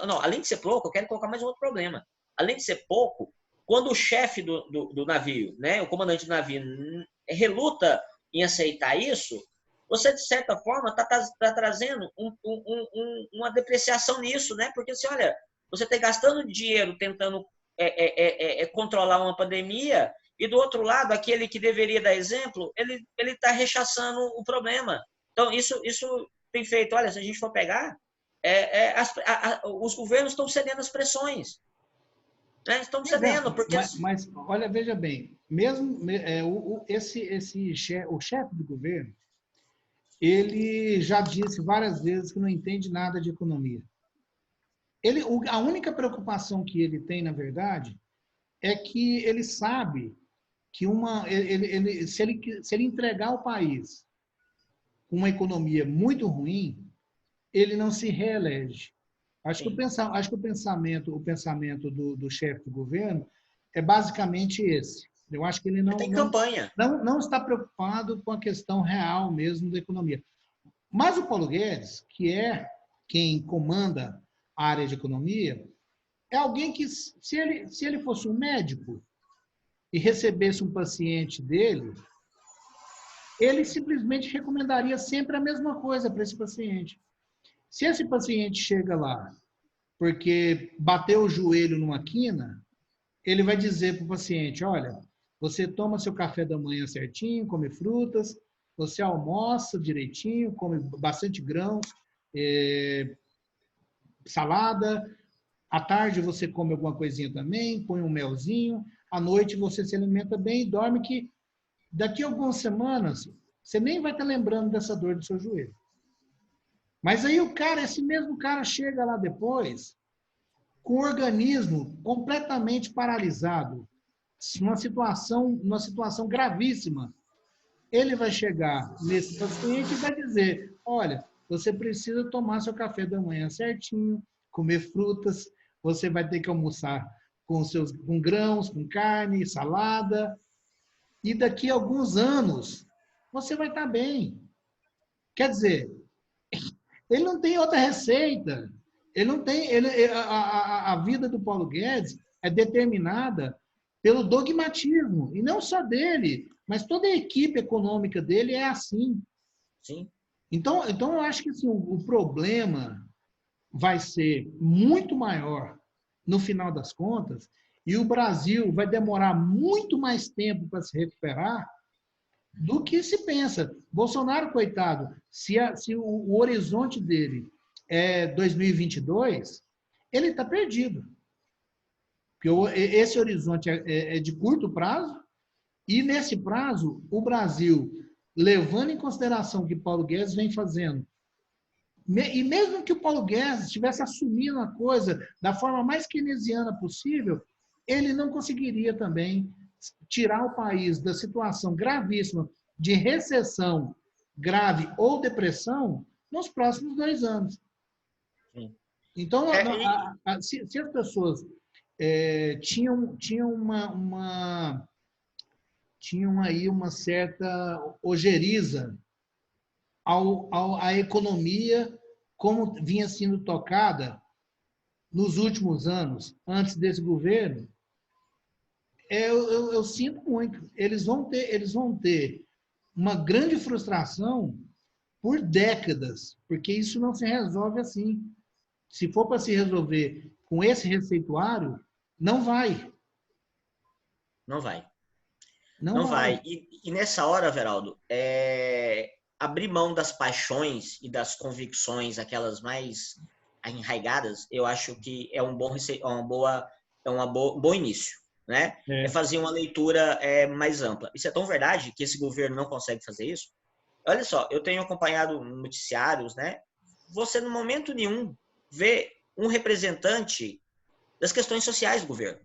não, além de ser pouco, eu quero colocar mais um outro problema. além de ser pouco, quando o chefe do navio, né, o comandante do navio, reluta em aceitar isso, você, de certa forma, está trazendo uma depreciação nisso, né? Porque, assim, olha, você está gastando dinheiro tentando controlar uma pandemia e, do outro lado, aquele que deveria dar exemplo, ele está rechaçando o problema. Então, isso tem feito, olha, se a gente for pegar, os governos estão cedendo às pressões. Né? Estão cedendo, porque... Mas, olha, veja bem, mesmo o chefe do governo, ele já disse várias vezes que não entende nada de economia. A única preocupação que ele tem, na verdade, é que ele sabe que se ele entregar o país com uma economia muito ruim, ele não se reelege. Acho que o pensamento do chefe do governo é basicamente esse. Eu acho que ele não está preocupado com a questão real mesmo da economia. Mas o Paulo Guedes, que é quem comanda a área de economia, é alguém que, se ele fosse um médico e recebesse um paciente dele, ele simplesmente recomendaria sempre a mesma coisa para esse paciente. Se esse paciente chega lá porque bateu o joelho numa quina, ele vai dizer para o paciente, olha, você toma seu café da manhã certinho, come frutas, você almoça direitinho, come bastante grãos, salada, à tarde você come alguma coisinha também, põe um melzinho, à noite você se alimenta bem e dorme, que daqui a algumas semanas você nem vai estar lembrando dessa dor do seu joelho. Mas aí esse mesmo cara chega lá depois com o organismo completamente paralisado, numa situação gravíssima. Ele vai chegar nesse paciente e vai dizer, olha, você precisa tomar seu café da manhã certinho, comer frutas, você vai ter que almoçar com grãos, com carne, salada, e daqui a alguns anos você vai estar bem. Quer dizer, ele não tem outra receita. Ele não tem. A vida do Paulo Guedes é determinada pelo dogmatismo, e não só dele, mas toda a equipe econômica dele é assim. Sim. Então eu acho que assim, o problema vai ser muito maior no final das contas, e o Brasil vai demorar muito mais tempo para se recuperar do que se pensa. Bolsonaro, coitado, se o horizonte dele é 2022, ele está perdido. Porque esse horizonte é de curto prazo, e nesse prazo, o Brasil, levando em consideração o que Paulo Guedes vem fazendo, e mesmo que o Paulo Guedes estivesse assumindo a coisa da forma mais keynesiana possível, ele não conseguiria também tirar o país da situação gravíssima de recessão grave ou depressão nos próximos 2 anos. Sim. Então, se as pessoas tinham aí uma certa ojeriza à economia como vinha sendo tocada nos últimos anos, antes desse governo, eu sinto muito. Eles vão ter uma grande frustração por décadas, porque isso não se resolve assim. Se for para se resolver com esse receituário, não vai. Não vai. Não vai. E nessa hora, Veraldo, abrir mão das paixões e das convicções, aquelas mais enraigadas, eu acho que é um bom início, né? É fazer uma leitura mais ampla. Isso é tão verdade que esse governo não consegue fazer isso. Olha só, eu tenho acompanhado noticiários, né? Você, no momento nenhum, vê um representante das questões sociais do governo.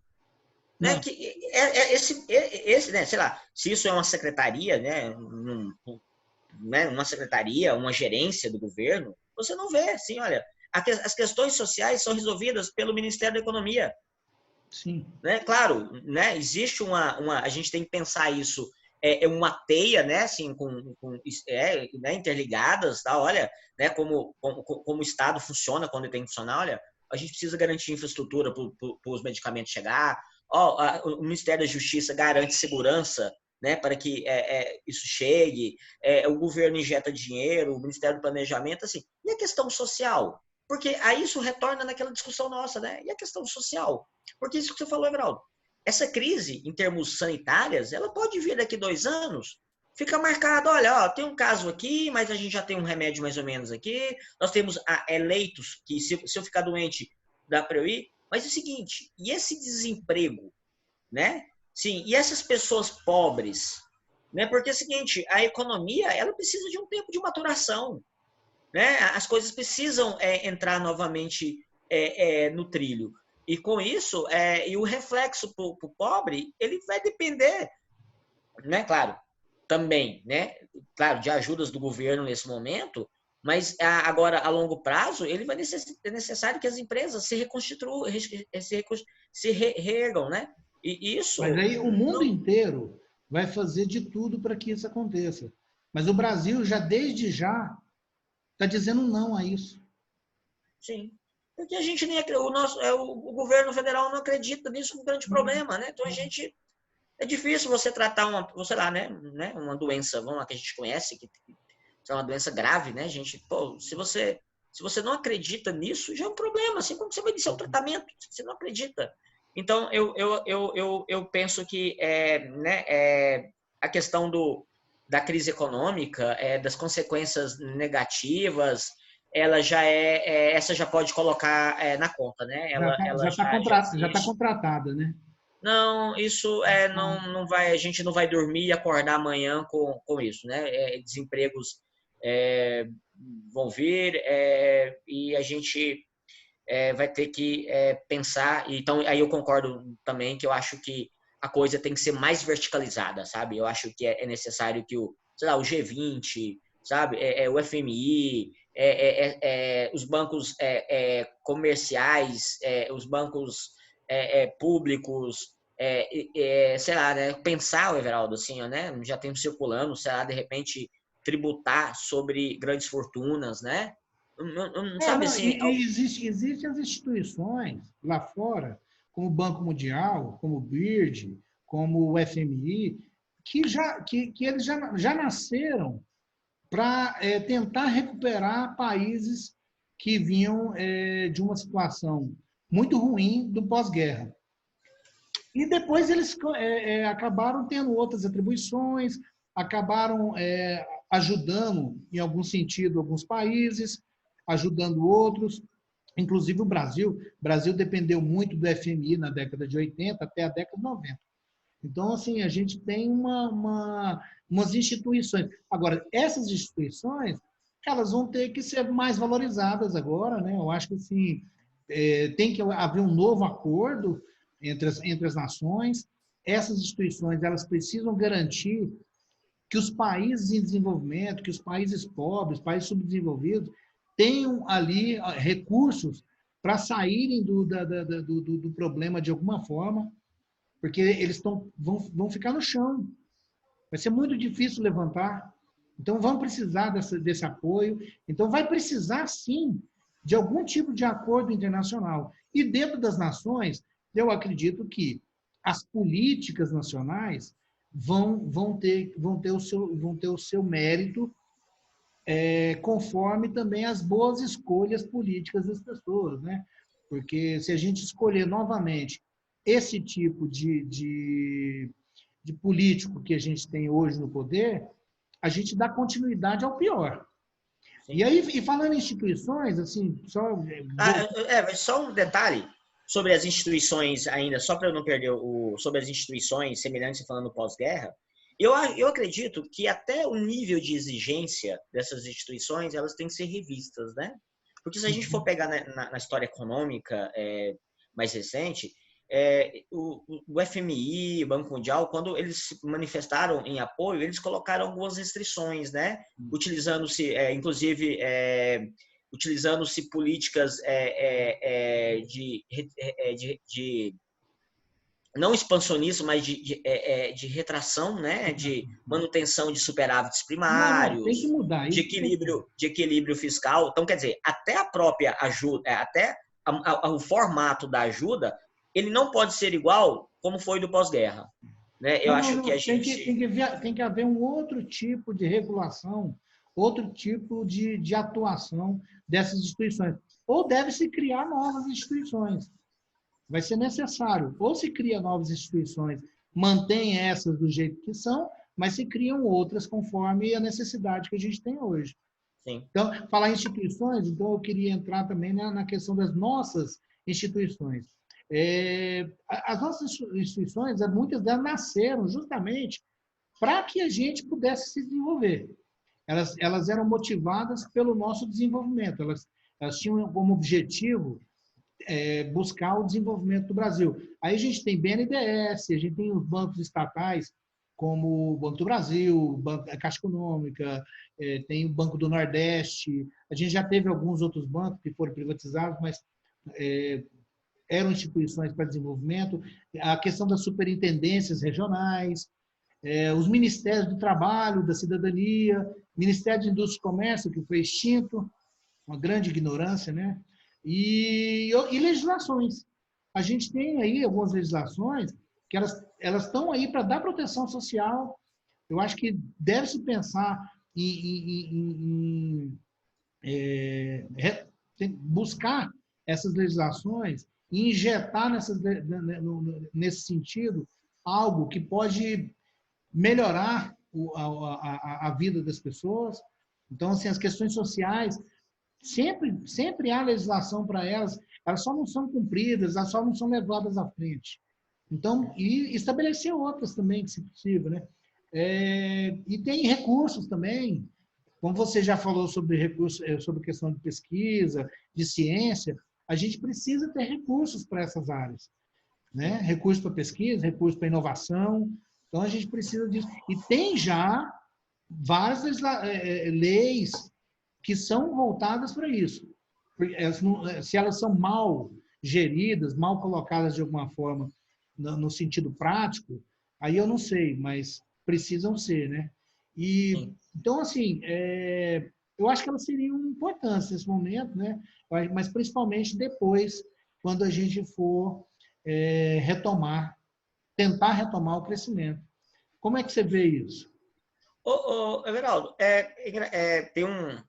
Né? Que esse, né? Sei lá, se isso é uma secretaria, né? Uma secretaria, uma gerência do governo, você não vê, assim, olha, as questões sociais são resolvidas pelo Ministério da Economia. Sim. Né? Claro, né? Existe a gente tem que pensar isso, uma teia, né? Assim, né? Interligadas, tá? Olha, né? Como o Estado funciona quando ele tem que funcionar, olha, a gente precisa garantir infraestrutura para os medicamentos chegar, ó, o Ministério da Justiça garante segurança, né, para que isso chegue, o governo injeta dinheiro, o Ministério do Planejamento, assim, e a questão social? Porque aí isso retorna naquela discussão nossa, né? E a questão social? Porque isso que você falou, Everaldo, essa crise, em termos sanitários, ela pode vir daqui 2 anos, fica marcado, olha, ó, tem um caso aqui, mas a gente já tem um remédio mais ou menos aqui, nós temos leitos que se eu ficar doente, dá para eu ir, mas é o seguinte, e esse desemprego, né? Sim, e essas pessoas pobres, né? Porque é o seguinte, a economia, ela precisa de um tempo de maturação, né? As coisas precisam entrar novamente no trilho. E com isso, e o reflexo para o pobre, ele vai depender, né? Claro, também, né? Claro, de ajudas do governo nesse momento, mas agora, a longo prazo, ele vai é necessário que as empresas se reconstituam, se reergam, né? E isso... Mas aí o mundo inteiro vai fazer de tudo para que isso aconteça. Mas o Brasil, desde já, está dizendo não a isso. Sim. Porque a gente nem o governo federal não acredita nisso, é um grande problema, né? Então a gente... É difícil você tratar sei lá, né, uma doença, vamos lá, que a gente conhece, que é uma doença grave, né, gente? Pô, se você não acredita nisso, já é um problema, assim como você vai iniciar o tratamento, se você não acredita. Então, eu penso que a questão da crise econômica, das consequências negativas, ela já essa já pode colocar na conta, né? Já está contratada, né? Não, isso não vai, a gente não vai dormir e acordar amanhã com isso, né? Desempregos vão vir e a gente vai ter que pensar. Então, aí eu concordo também que eu acho que a coisa tem que ser mais verticalizada, sabe? Eu acho que é necessário que sei lá, o G20, sabe? O FMI, os bancos comerciais, os bancos públicos, sei lá, né? Pensar, o Everaldo, assim, né? Já temos circulando, sei lá, de repente tributar sobre grandes fortunas, né? Sabe assim... Existem as instituições lá fora, como o Banco Mundial, como o BIRD, como o FMI, que eles já nasceram para tentar recuperar países que vinham de uma situação muito ruim do pós-guerra. E depois eles acabaram tendo outras atribuições, acabaram ajudando, em algum sentido, alguns países, ajudando outros, inclusive o Brasil. O Brasil dependeu muito do FMI na década de 80 até a década de 90. Então, assim, a gente tem umas instituições. Agora, essas instituições, elas vão ter que ser mais valorizadas agora, né? Eu acho que, assim, tem que haver um novo acordo entre as nações. Essas instituições, elas precisam garantir que os países em desenvolvimento, que os países pobres, países subdesenvolvidos, tenham ali recursos para saírem do problema de alguma forma, porque eles vão ficar no chão. Vai ser muito difícil levantar. Então, vão precisar desse apoio. Então, vai precisar, sim, de algum tipo de acordo internacional. E dentro das nações, eu acredito que as políticas nacionais vão ter o seu mérito, conforme também as boas escolhas políticas das pessoas, né? Porque se a gente escolher novamente esse tipo de político que a gente tem hoje no poder, a gente dá continuidade ao pior. Sim. E aí, falando em instituições, assim, só um detalhe sobre as instituições ainda, só para eu não perder sobre as instituições semelhantes, falando pós-guerra, eu acredito que até o nível de exigência dessas instituições, elas têm que ser revistas, né? Porque se a gente for pegar na história econômica mais recente, o FMI, o Banco Mundial, quando eles se manifestaram em apoio, eles colocaram algumas restrições, né? Utilizando-se, inclusive, utilizando-se políticas de não expansionismo, mas de retração, né? De manutenção de superávites primários, tem que mudar isso. De equilíbrio fiscal. Então, quer dizer, até a própria ajuda, até o formato da ajuda, ele não pode ser igual como foi do pós-guerra. Né? Eu acho que a gente... Tem que haver um outro tipo de regulação, outro tipo de atuação dessas instituições. Ou deve-se criar novas instituições. Vai ser necessário. Ou se cria novas instituições, mantém essas do jeito que são, mas se criam outras conforme a necessidade que a gente tem hoje. Sim. Então, falar em instituições, então eu queria entrar também na questão das nossas instituições. As nossas instituições, muitas delas nasceram justamente para que a gente pudesse se desenvolver. Elas eram motivadas pelo nosso desenvolvimento. Elas tinham como objetivo buscar o desenvolvimento do Brasil. Aí a gente tem BNDES, a gente tem os bancos estatais, como o Banco do Brasil, a Caixa Econômica, tem o Banco do Nordeste. A gente já teve alguns outros bancos que foram privatizados, mas eram instituições para desenvolvimento. A questão das superintendências regionais, os ministérios do Trabalho, da Cidadania, Ministério de Indústria e Comércio, que foi extinto, uma grande ignorância, né? E legislações. A gente tem aí algumas legislações que elas estão aí para dar proteção social. Eu acho que deve-se pensar em buscar essas legislações e injetar nesse sentido algo que pode melhorar a vida das pessoas. Então, assim, as questões sociais, sempre há legislação para elas só não são cumpridas, elas só não são levadas à frente. Então, e estabelecer outras também, se possível, né? E tem recursos também, como você já falou sobre recursos, sobre questão de pesquisa, de ciência, a gente precisa ter recursos para essas áreas, né? Recursos para pesquisa, recursos para inovação. Então, a gente precisa disso. E tem já várias leis que são voltadas para isso. Se elas são mal geridas, mal colocadas de alguma forma no sentido prático, aí eu não sei, mas precisam ser, né? Então, assim, eu acho que elas seriam importantes nesse momento, né? Mas principalmente depois, quando a gente for tentar retomar o crescimento. Como é que você vê isso? Everaldo,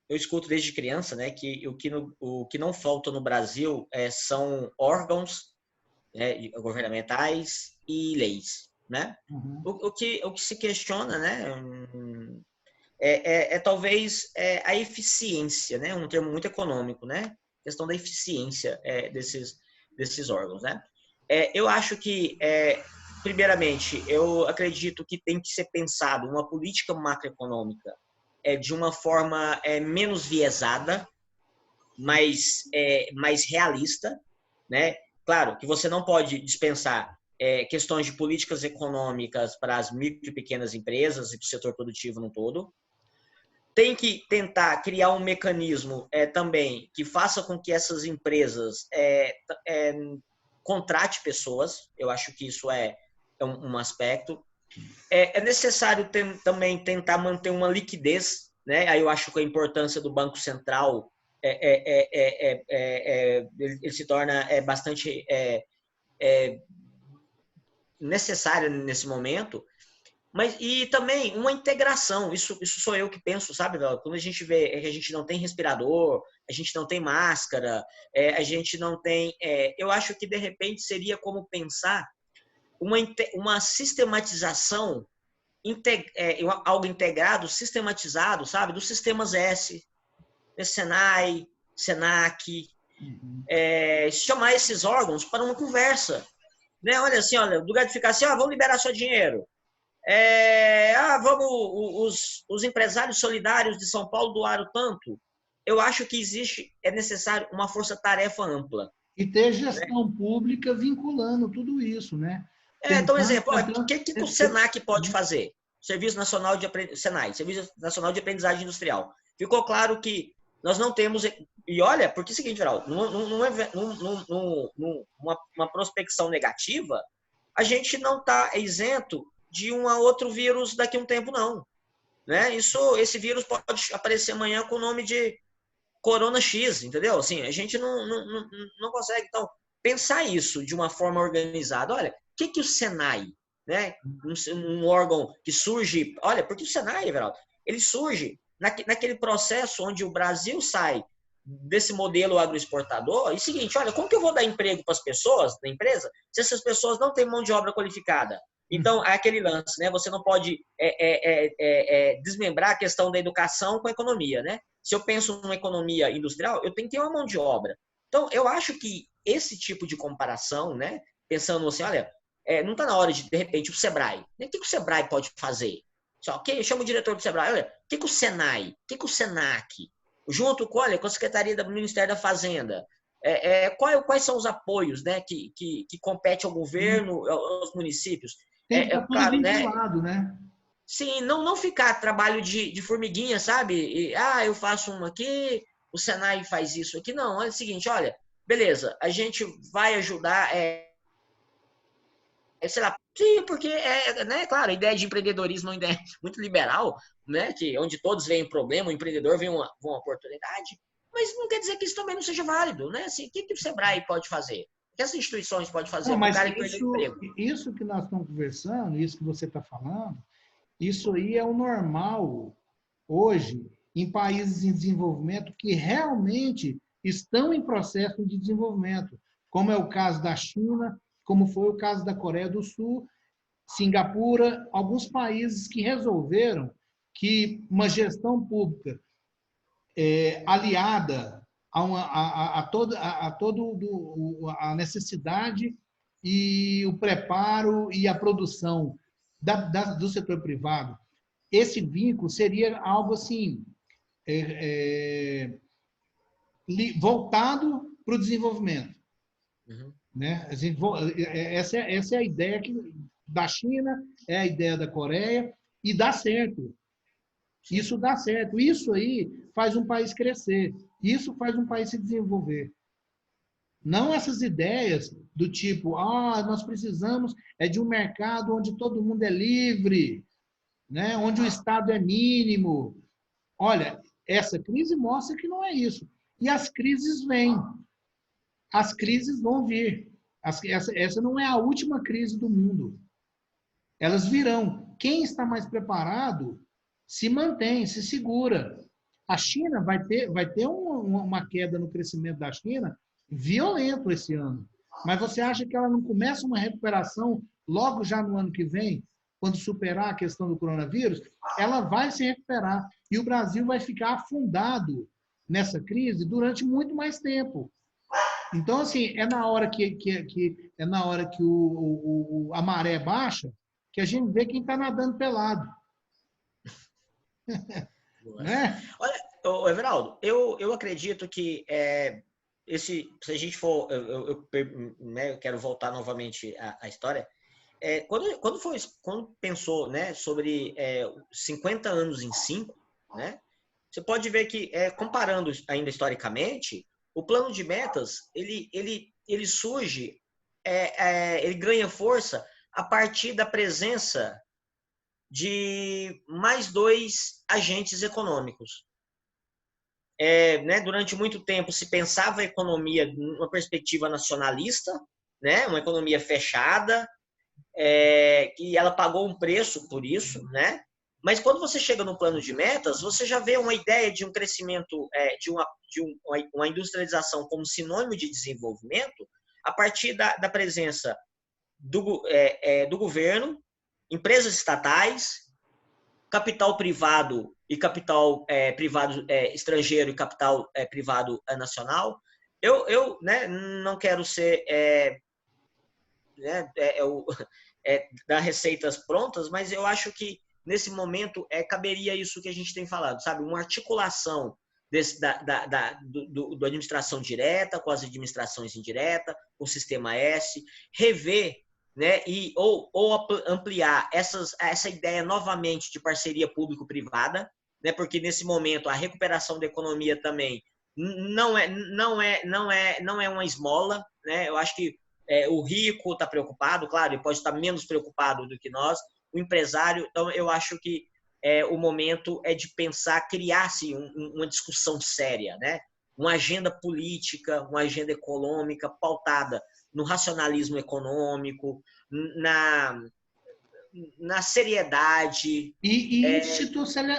eu escuto desde criança, né, que o que não falta no Brasil são órgãos, né, governamentais e leis, né? Uhum. O que se questiona, né, talvez a eficiência, né, um termo muito econômico, né, questão da eficiência desses órgãos, né? Eu acho que primeiramente, eu acredito que tem que ser pensado uma política macroeconômica de uma forma menos viesada, mais realista, né? Claro que você não pode dispensar questões de políticas econômicas para as micro e pequenas empresas e para o setor produtivo no todo. Tem que tentar criar um mecanismo também que faça com que essas empresas contrate pessoas. Eu acho que isso é um aspecto. É necessário também tentar manter uma liquidez, né? Aí eu acho que a importância do Banco Central ele se torna bastante necessária nesse momento. E também uma integração, isso sou eu que penso, sabe, Vel? Quando a gente vê que a gente não tem respirador, a gente não tem máscara, a gente não tem... eu acho que, de repente, seria como pensar uma sistematização, algo integrado, sistematizado, sabe? Dos sistemas Senai, Senac, chamar esses órgãos para uma conversa. Né? Olha assim, no lugar de ficar assim, vamos liberar seu dinheiro. Os empresários solidários de São Paulo doaram tanto. Eu acho que é necessário uma força-tarefa ampla. E ter gestão pública vinculando tudo isso, né? Então, exemplo, o que o Senac pode fazer? Serviço Nacional de Senai, Serviço Nacional de Aprendizagem Industrial. Ficou claro que nós não temos... E olha, porque é o seguinte, Geraldo, numa prospecção negativa, a gente não está isento de outro vírus daqui a um tempo, não. Né? Esse vírus pode aparecer amanhã com o nome de Corona X, entendeu? Assim, a gente não consegue, então, pensar isso de uma forma organizada. Olha, o que o Senai, né? Um órgão que surge, olha, porque o Senai, Everaldo, ele surge naquele processo onde o Brasil sai desse modelo agroexportador. E seguinte, olha, como que eu vou dar emprego para as pessoas da empresa se essas pessoas não têm mão de obra qualificada? Então, é aquele lance, né? Você não pode desmembrar a questão da educação com a economia, né? Se eu penso numa economia industrial, eu tenho que ter uma mão de obra. Então, eu acho que esse tipo de comparação, né? Pensando assim, olha, não está na hora de repente, o Sebrae. O que o Sebrae pode fazer? Só, okay, eu chamo o diretor do Sebrae. Olha, o que o Senai? O que o Senac? Junto com, olha, com a Secretaria do Ministério da Fazenda. Quais são os apoios, né, que compete ao governo, aos municípios? Tem que estar tudo Claro, vinculado, né? Sim, não ficar trabalho de formiguinha, sabe? Eu faço uma aqui, o Senai faz isso aqui. Não, é o seguinte, olha, beleza, a gente vai ajudar, sei lá, sim, porque né, claro, a ideia de empreendedorismo é uma ideia muito liberal, né, que onde todos veem um problema, o empreendedor vê uma oportunidade, mas não quer dizer que isso também não seja válido, né? Assim, o que o Sebrae pode fazer? O que as instituições podem fazer Não, para o mas cara que perdeu o emprego? isso que nós estamos conversando, isso que você está falando, isso aí é o normal hoje em países em desenvolvimento que realmente estão em processo de desenvolvimento, como é o caso da China, como foi o caso da Coreia do Sul, Singapura, alguns países que resolveram que uma gestão pública aliada a todo a necessidade e o preparo e a produção do setor privado, esse vínculo seria algo assim voltado para o desenvolvimento. Uhum. Né? Essa é a ideia da China, é a ideia da Coreia, e dá certo. Isso dá certo. Isso aí faz um país crescer. Isso faz um país se desenvolver. Não essas ideias do tipo, nós precisamos de um mercado onde todo mundo é livre, né? Onde o Estado é mínimo. Olha, essa crise mostra que não é isso. E as crises vêm. As crises vão vir. Essa não é a última crise do mundo. Elas virão. Quem está mais preparado se mantém, se segura. A China vai ter uma queda no crescimento da China violento esse ano. Mas você acha que ela não começa uma recuperação logo já no ano que vem, quando superar a questão do coronavírus? Ela vai se recuperar. E o Brasil vai ficar afundado nessa crise durante muito mais tempo. Então, assim, é na hora que a maré baixa que a gente vê quem está nadando pelado. Né? Olha, Everaldo, eu acredito que se a gente for, eu quero voltar novamente à história. Quando pensou, né, sobre 50 anos em 5, né, você pode ver que, comparando ainda historicamente, o plano de metas ele surge, ele ganha força a partir da presença de mais 2 agentes econômicos. Né, durante muito tempo se pensava a economia numa perspectiva nacionalista, né, uma economia fechada, que ela pagou um preço por isso, né? Mas quando você chega no plano de metas, você já vê uma ideia de um crescimento, de uma industrialização como sinônimo de desenvolvimento a partir da presença do governo, empresas estatais, capital privado e capital privado estrangeiro e capital privado nacional. Eu né, não quero ser dar receitas prontas, mas eu acho que nesse momento caberia isso que a gente tem falado, sabe? Uma articulação do administração direta com as administrações indiretas, com o sistema S, rever, né, ou ampliar essa ideia novamente de parceria público-privada, né, porque nesse momento a recuperação da economia também não é uma esmola, né? Eu acho que o rico está preocupado, claro, ele pode estar menos preocupado do que nós, o empresário. Então, eu acho que o momento é de pensar, criar-se uma discussão séria, né? uma agenda política, uma agenda econômica pautada no racionalismo econômico, na seriedade. E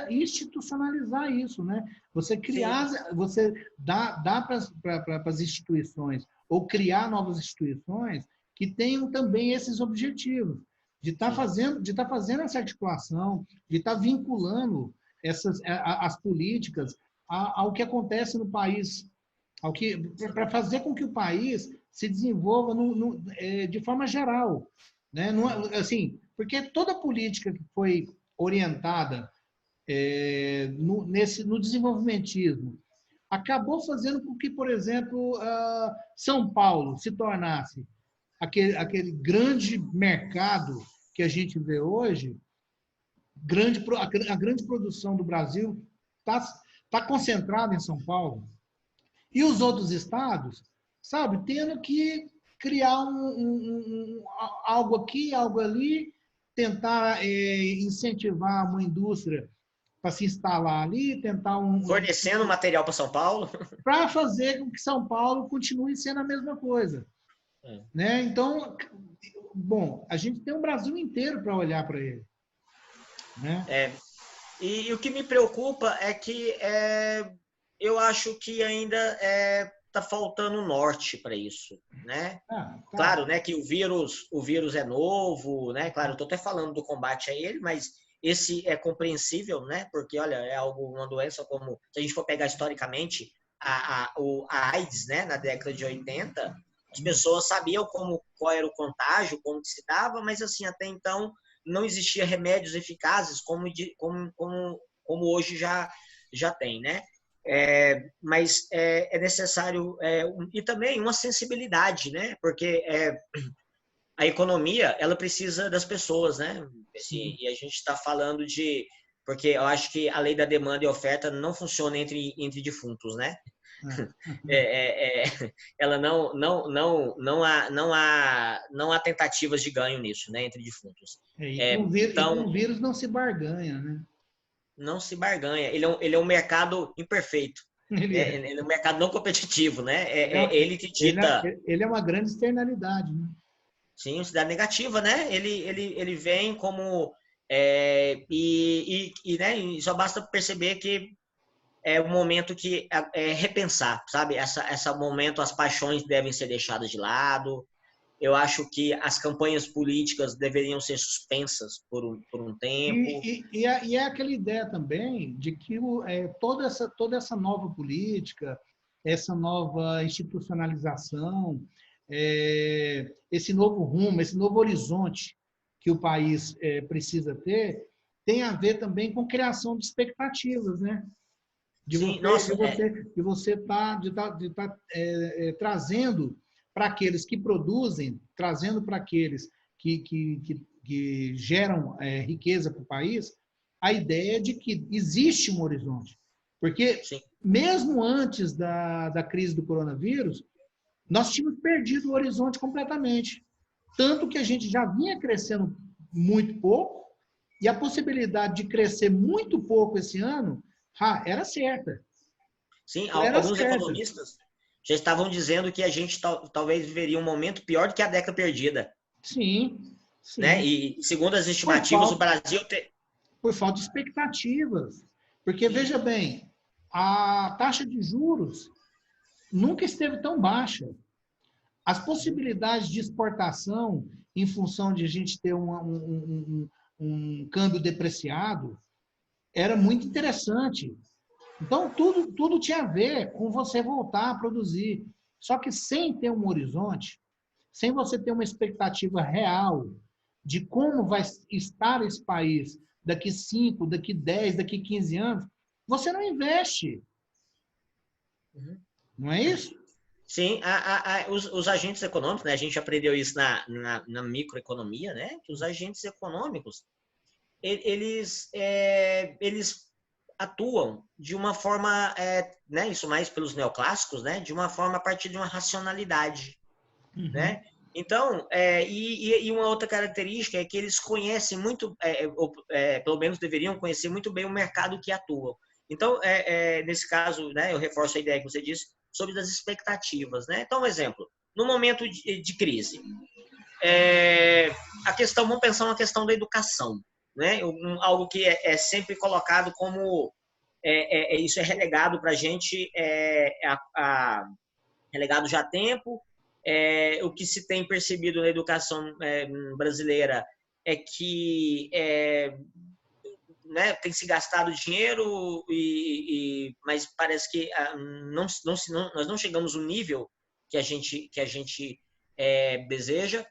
institucionalizar isso, né? Você criar, Sim. você dá para as instituições, ou criar novas instituições que tenham também esses objetivos, de estar fazendo essa articulação, de estar vinculando as políticas ao que acontece no país, para fazer com que o país se desenvolva de forma geral, né? Não, assim, porque toda política que foi orientada no desenvolvimentismo acabou fazendo com que, por exemplo, São Paulo se tornasse aquele grande mercado que a gente vê hoje. A grande produção do Brasil está concentrada em São Paulo. E os outros estados, sabe, tendo que criar algo aqui, algo ali, tentar incentivar uma indústria para se instalar ali, tentar fornecendo material para São Paulo, para fazer com que São Paulo continue sendo a mesma coisa, né? Então, bom, a gente tem um Brasil inteiro para olhar para ele, né? E o que me preocupa é que eu acho que ainda está faltando norte para isso, né? Tá. Claro, né, que o vírus é novo, né? Claro, estou até falando do combate a ele, mas esse é compreensível, né? Porque, olha, é uma doença como, se a gente for pegar historicamente, a AIDS, né, na década de 80, as pessoas sabiam qual era o contágio, como que se dava, mas, assim, até então não existia remédios eficazes como hoje já tem, né? Mas é necessário e também uma sensibilidade, né? Porque a economia ela precisa das pessoas, né? E a gente está falando porque eu acho que a lei da demanda e oferta não funciona entre defuntos, né? Ela não há tentativas de ganho nisso, né? Entre defuntos. Com o vírus não se barganha, né? Não se barganha. Ele é um mercado imperfeito. Ele é um mercado não competitivo, né? Ele que dita. Ele é uma grande externalidade, né? Sim, cidade negativa, né? Ele vem como né? E só basta perceber que é o momento que repensar, sabe? Essa momento as paixões devem ser deixadas de lado. Eu acho que as campanhas políticas deveriam ser suspensas por um tempo. E é aquela ideia também de que toda essa nova política, essa nova institucionalização, esse novo rumo, esse novo horizonte que o país precisa ter, tem a ver também com criação de expectativas, né? De você tá trazendo para aqueles que produzem, trazendo para aqueles que geram riqueza para o país, a ideia de que existe um horizonte. Porque, mesmo antes da crise do coronavírus, nós tínhamos perdido o horizonte completamente. Tanto que a gente já vinha crescendo muito pouco, e a possibilidade de crescer muito pouco esse ano era certa. Sim, alguns economistas já estavam dizendo que a gente talvez viveria um momento pior do que a década perdida. Sim. Né? E segundo as estimativas, o Brasil... Por falta de expectativas. Porque, veja bem, a taxa de juros nunca esteve tão baixa. As possibilidades de exportação, em função de a gente ter um câmbio depreciado, era muito interessante. Então, tudo tinha a ver com você voltar a produzir. Só que sem ter um horizonte, sem você ter uma expectativa real de como vai estar esse país daqui 5, daqui 10, daqui 15 anos, você não investe. Não é isso? Sim, os agentes econômicos, né? A gente aprendeu isso na microeconomia, né? Que os agentes econômicos, eles atuam de uma forma, né? Isso mais pelos neoclássicos, né? De uma forma a partir de uma racionalidade, né? Então, e uma outra característica é que eles conhecem muito, pelo menos deveriam conhecer muito bem o mercado que atuam. Então, nesse caso, né? Eu reforço a ideia que você disse, sobre as expectativas, né? Então, um exemplo, no momento de crise, a questão, vamos pensar uma questão da educação, né? Algo que é sempre colocado como isso é relegado para a gente, relegado já há tempo. O que se tem percebido na educação brasileira é que né, tem se gastado dinheiro, mas parece que nós não chegamos no nível que a gente deseja.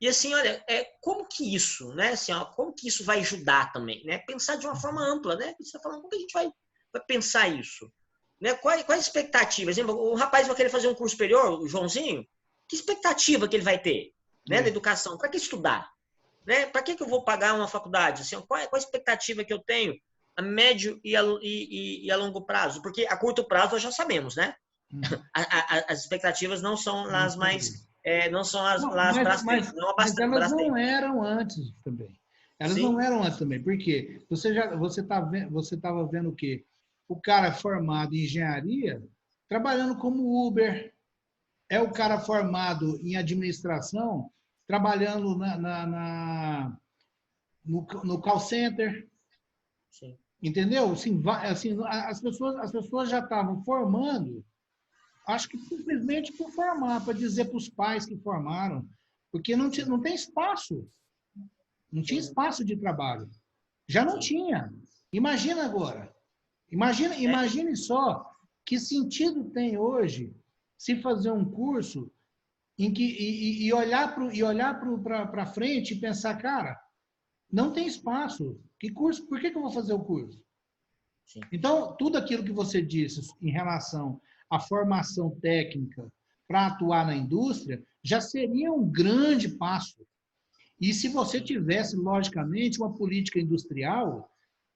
E assim, olha, como que isso, né? Assim, como que isso vai ajudar também, né? Pensar de uma forma ampla, né? Você está falando, como que a gente vai pensar isso? Né? Quais expectativas? O rapaz vai querer fazer um curso superior, o Joãozinho, que expectativa que ele vai ter, né, na educação? Para que estudar? Né? Para que eu vou pagar uma faculdade? Assim, qual a expectativa que eu tenho a médio e a longo prazo? Porque a curto prazo nós já sabemos, né? As expectativas não são as mais... não são as brasteiras. Mas elas não eram antes também. Elas Sim. não eram antes também. Por quê? Você estava vendo o quê? O cara formado em engenharia trabalhando como Uber. É o cara formado em administração trabalhando no call center. Sim. Entendeu? Assim, as pessoas já estavam formando, acho que simplesmente por formar, para dizer para os pais que formaram, porque não tem espaço. Não tinha espaço de trabalho. Já não tinha. Imagina agora. Imagine só que sentido tem hoje se fazer um curso em que e olhar para frente e pensar, cara, não tem espaço. Que curso? Por que eu vou fazer o curso? Sim. Então, tudo aquilo que você disse em relação à formação técnica para atuar na indústria já seria um grande passo. E se você tivesse, logicamente, uma política industrial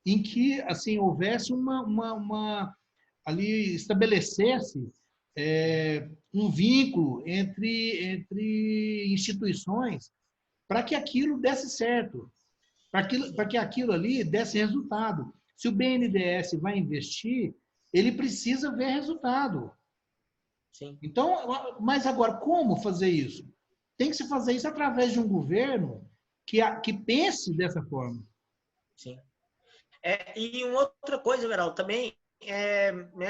em que assim houvesse ali estabelecesse um vínculo entre instituições para que aquilo desse certo, para que aquilo ali desse resultado. Se o BNDES vai investir, ele precisa ver resultado. Sim. Então, mas agora, como fazer isso? Tem que se fazer isso através de um governo que pense dessa forma. Sim. E uma outra coisa, Veraldo, também,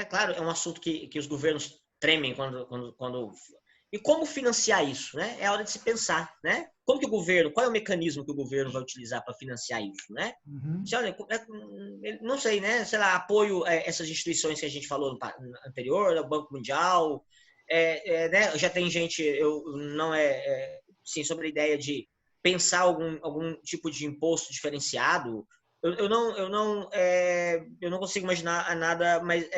claro, é um assunto que os governos tremem quando... E como financiar isso, né? É hora de se pensar, né? Como que o governo, qual é o mecanismo que o governo vai utilizar para financiar isso, né? Uhum. Olha, não sei, né? Sei lá, apoio a essas instituições que a gente falou no anterior, o Banco Mundial, né? Já tem gente, sim, sobre a ideia de pensar algum tipo de imposto diferenciado. Eu não consigo imaginar nada, mas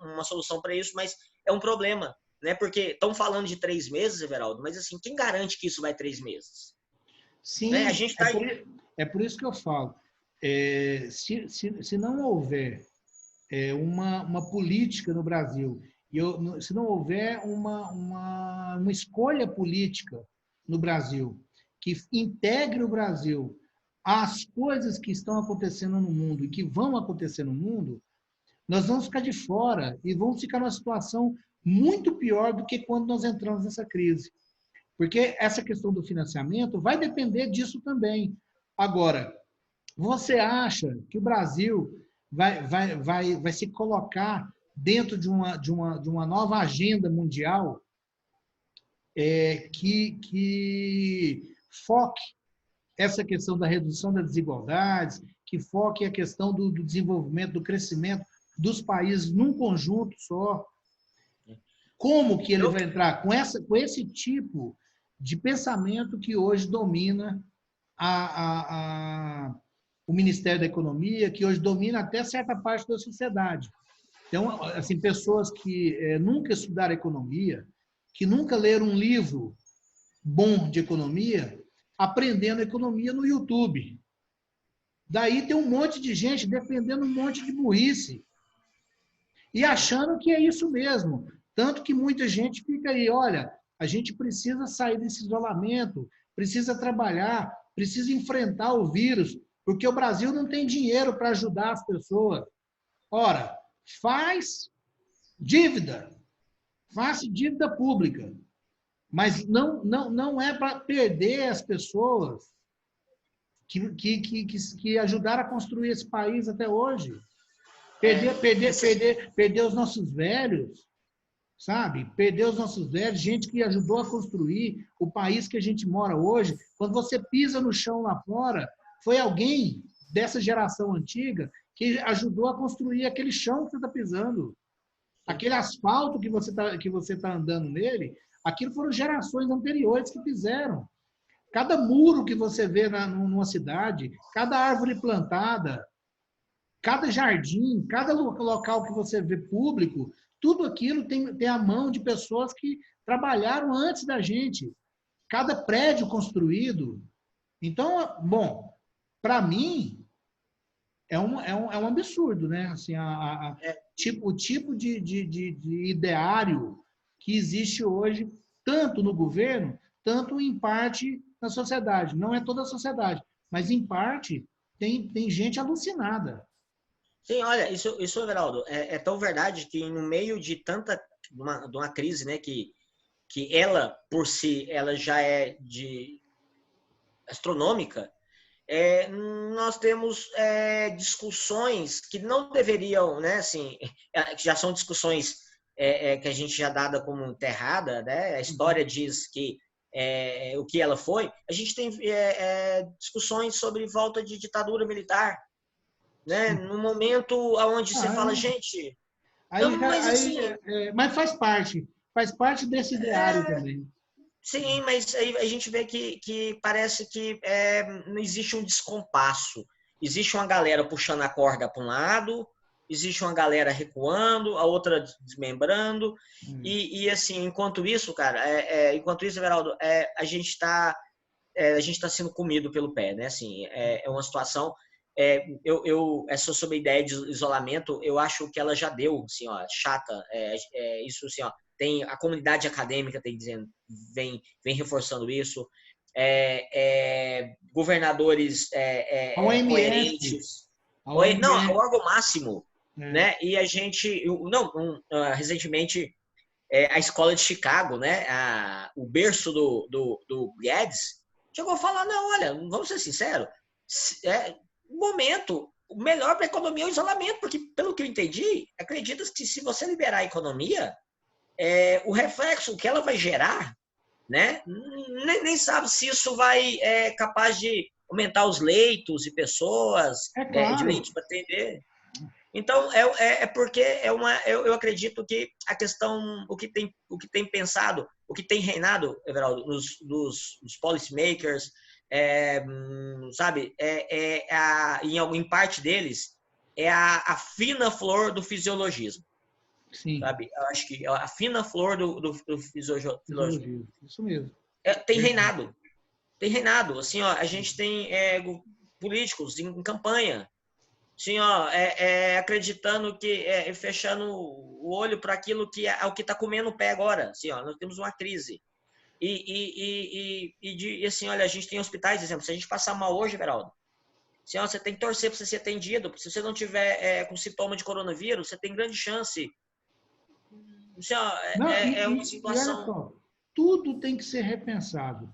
uma solução para isso, mas é um problema, né? Porque estão falando de 3 meses, Everaldo, mas assim, quem garante que isso vai 3 meses? Sim, né? A gente tá... é por isso que eu falo. Se não houver uma política no Brasil, se não houver uma escolha política no Brasil que integre o Brasil às coisas que estão acontecendo no mundo e que vão acontecer no mundo, nós vamos ficar de fora e vamos ficar numa situação muito pior do que quando nós entramos nessa crise. Porque essa questão do financiamento vai depender disso também. Agora, você acha que o Brasil vai se colocar dentro de uma nova agenda mundial que foque essa questão da redução das desigualdades, que foque a questão do desenvolvimento, do crescimento dos países num conjunto só? Como que ele vai entrar com esse tipo de pensamento que hoje domina o Ministério da Economia, que hoje domina até certa parte da sociedade? Então, assim, pessoas que nunca estudaram economia, que nunca leram um livro bom de economia, aprendendo economia no YouTube. Daí tem um monte de gente defendendo um monte de burrice e achando que é isso mesmo. Tanto que muita gente fica aí, olha, a gente precisa sair desse isolamento, precisa trabalhar, precisa enfrentar o vírus, porque o Brasil não tem dinheiro para ajudar as pessoas. Ora, faz dívida. faça dívida pública, mas não é para perder as pessoas que ajudaram a construir esse país até hoje. Perder os nossos velhos, sabe? Perder os nossos velhos, gente que ajudou a construir o país que a gente mora hoje. Quando você pisa no chão lá fora, foi alguém dessa geração antiga que ajudou a construir aquele chão que você está pisando. Aquele asfalto que você tá andando nele, aquilo foram gerações anteriores que fizeram. Cada muro que você vê numa cidade, cada árvore plantada, cada jardim, cada local que você vê público, tudo aquilo tem a mão de pessoas que trabalharam antes da gente. Cada prédio construído. Então, bom, para mim, é um absurdo, né? Assim, o tipo de ideário que existe hoje, tanto no governo, tanto em parte na sociedade. Não é toda a sociedade, mas em parte tem gente alucinada. Sim, olha, isso Everaldo, é tão verdade que no meio de de uma crise, né, que ela, por si, ela já é astronômica, nós temos discussões que não deveriam, né, assim, que já são discussões que a gente já dada como enterrada, né, a história diz que o que ela foi, a gente tem discussões sobre volta de ditadura militar, né, no momento onde você fala, gente, mas assim... mas faz parte desse ideário também. Sim, mas aí a gente vê que parece que não existe um descompasso. Existe uma galera puxando a corda para um lado, existe uma galera recuando, a outra desmembrando. E assim, enquanto isso, cara, Everaldo, a gente está sendo comido pelo pé, né? Assim, é uma situação. Essa sobre a ideia de isolamento, eu acho que ela já deu, assim, ó, chata. Isso, assim, ó. Tem a comunidade acadêmica vem reforçando isso, governadores coerentes, não, o órgão máximo, né? E a gente, recentemente, a escola de Chicago, né? O berço do Guedes chegou a falar, não, olha, vamos ser sinceros, o melhor para a economia é o isolamento, porque pelo que eu entendi, acredita que se você liberar a economia, o reflexo que ela vai gerar, né? Nem sabe se isso vai capaz de aumentar os leitos de pessoas, claro. de leitos para atender. Então, porque eu acredito que a questão, o que tem pensado, o que tem reinado, Everaldo, nos policymakers, sabe, em parte deles, é a fina flor do fisiologismo. Sim. Sabe? Eu acho que a fina flor do fisiologismo. Isso mesmo. Tem reinado. Tem reinado. Assim, ó, a gente tem políticos em campanha, assim, ó, acreditando que fechando o olho para aquilo que é o que está comendo o pé agora. Assim, ó, nós temos uma crise. E assim, olha, a gente tem hospitais, por exemplo, se a gente passar mal hoje, Geraldo, assim, ó, você tem que torcer para você ser atendido. Se você não tiver com sintoma de coronavírus, você tem grande chance. Assim, ó, uma situação... olha só, tudo tem que ser repensado.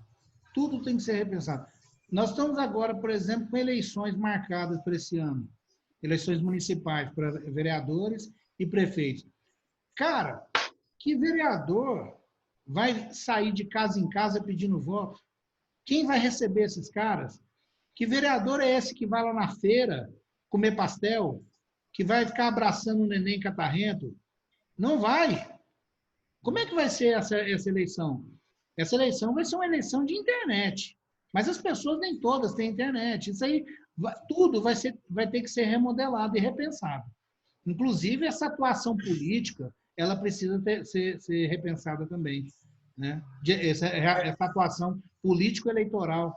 Tudo tem que ser repensado. Nós estamos agora, por exemplo, com eleições marcadas para esse ano. Eleições municipais para vereadores e prefeitos. Cara, que vereador vai sair de casa em casa pedindo voto? Quem vai receber esses caras? Que vereador é esse que vai lá na feira comer pastel? Que vai ficar abraçando um neném catarrento? Não vai. Como é que vai ser essa eleição? Essa eleição vai ser uma eleição de internet. Mas as pessoas nem todas têm internet. Isso aí, tudo vai ter que ser remodelado e repensado. Inclusive, essa atuação política, ela precisa ser repensada também. Né? Essa atuação político-eleitoral.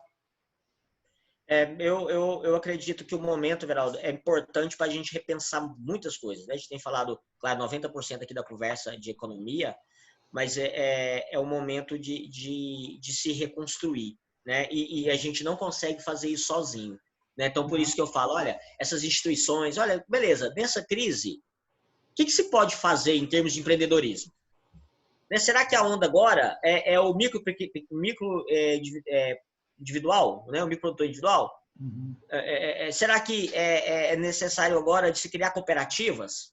Eu acredito que o momento, Geraldo, é importante para a gente repensar muitas coisas. Né? A gente tem falado, claro, 90% aqui da conversa de economia, mas é o momento de se reconstruir. Né? E a gente não consegue fazer isso sozinho. Né? Então, por isso que eu falo, olha, essas instituições, olha, beleza, nessa crise, o que se pode fazer em termos de empreendedorismo? Né? Será que a onda agora é o individual, né? O microprodutor individual? Uhum. Será que é necessário agora de se criar cooperativas?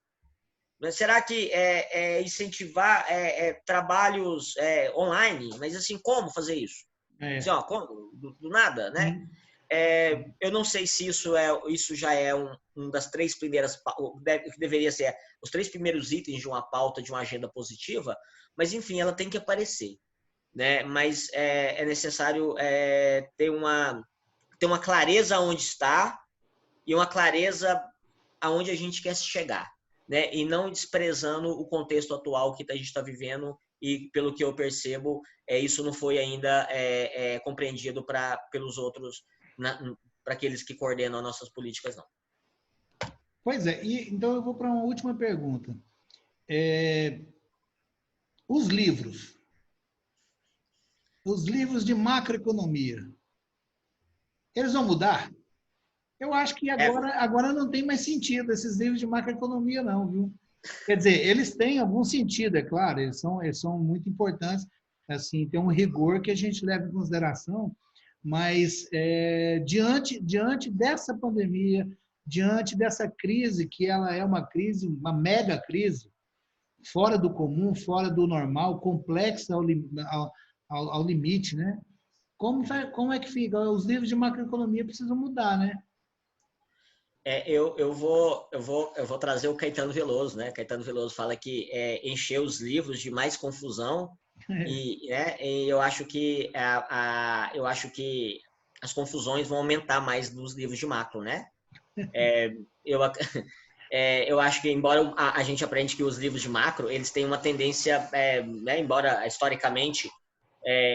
Será que incentivar trabalhos online? Mas assim, como fazer isso? Assim, ó, como? Do nada, né? Eu não sei se isso já é um das três primeiras, que deveria ser os três primeiros itens de uma pauta, de uma agenda positiva, mas enfim, ela tem que aparecer, né? Mas é necessário ter uma clareza onde está e uma clareza aonde a gente quer chegar, né? E não desprezando o contexto atual que a gente está vivendo e, pelo que eu percebo, isso não foi ainda compreendido pelos outros, para aqueles que coordenam nossas políticas, não. Pois é, então eu vou para uma última pergunta. Os livros de macroeconomia, eles vão mudar? Eu acho que agora não tem mais sentido esses livros de macroeconomia, não, viu? Quer dizer, eles têm algum sentido, é claro, eles são muito importantes, assim, tem um rigor que a gente leva em consideração, mas diante dessa pandemia, diante dessa crise, que ela é uma crise, uma mega crise, fora do comum, fora do normal, complexa ao limite, né? Como é que fica? Os livros de macroeconomia precisam mudar, né? Eu vou trazer o Caetano Veloso, né? Caetano Veloso fala que encher os livros de mais confusão e eu acho que eu acho que as confusões vão aumentar mais nos livros de macro, né? Eu, eu acho que embora a gente aprende que os livros de macro eles têm uma tendência, né, embora historicamente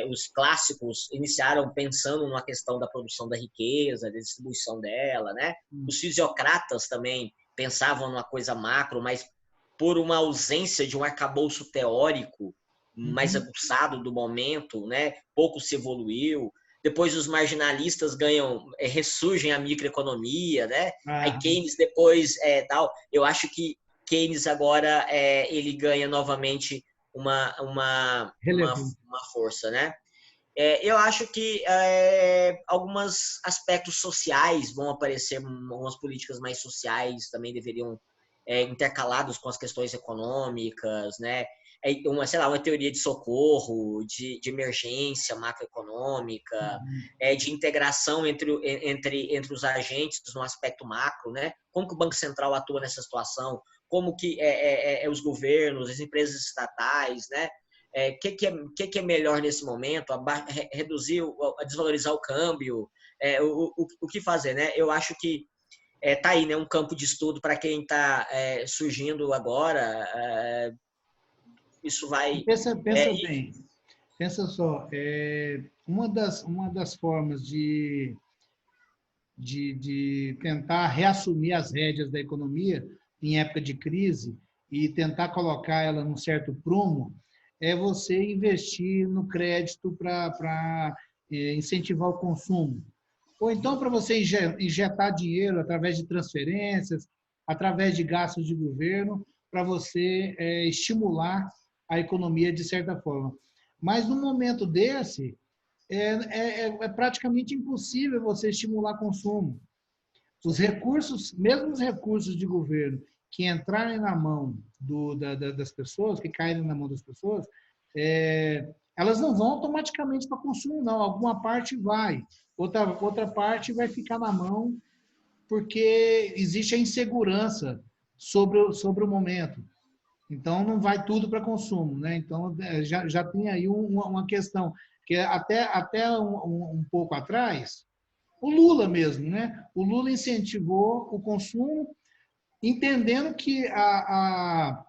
os clássicos iniciaram pensando numa questão da produção da riqueza, da distribuição dela, né? Os fisiocratas também pensavam numa coisa macro, mas por uma ausência de um arcabouço teórico mais aguçado do momento, né? Pouco se evoluiu. Depois os marginalistas ressurgem a microeconomia, né? Aí Keynes depois tal. Eu acho que Keynes agora ele ganha novamente uma força, né? Eu acho que alguns aspectos sociais vão aparecer, algumas políticas mais sociais também deveriam intercalados com as questões econômicas, né? Uma teoria de socorro, de emergência macroeconômica, de integração entre os agentes no aspecto macro, né? Como que o Banco Central atua nessa situação, como que os governos, as empresas estatais, né? Que é melhor nesse momento? Reduzir, desvalorizar o câmbio, o que fazer, né? Eu acho que tá aí, né? Um campo de estudo para quem está surgindo agora. Isso vai. Pensa bem, pensa só. Uma das formas de tentar reassumir as rédeas da economia em época de crise e tentar colocar ela num certo prumo é você investir no crédito para incentivar o consumo. Ou então para você injetar dinheiro através de transferências, através de gastos de governo, para você estimular a economia de certa forma. Mas no momento desse, é praticamente impossível você estimular consumo. Os recursos, mesmo os recursos de governo que entrarem na mão das pessoas, que caírem na mão das pessoas, elas não vão automaticamente para consumo, não. Alguma parte vai, outra parte vai ficar na mão porque existe a insegurança sobre o momento. Então, não vai tudo para consumo, né? Então, já tem aí uma questão que até um pouco atrás, o Lula mesmo, né? O Lula incentivou o consumo, entendendo que a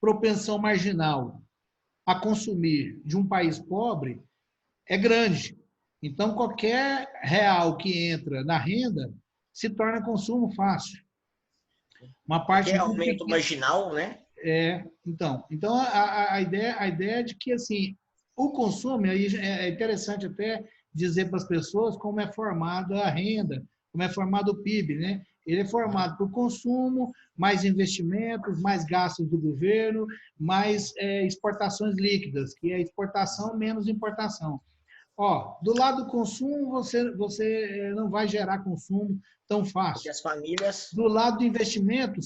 propensão marginal a consumir de um país pobre é grande. Então, qualquer real que entra na renda se torna consumo fácil. Uma parte aumento marginal, né? Então a ideia é de que assim o consumo, aí é interessante até dizer para as pessoas como é formada a renda, como é formado o PIB, né? Ele é formado por consumo, mais investimentos, mais gastos do governo, mais exportações líquidas, que é exportação menos importação. Ó, do lado do consumo, você não vai gerar consumo tão Porque fácil. as famílias... Do lado do investimento,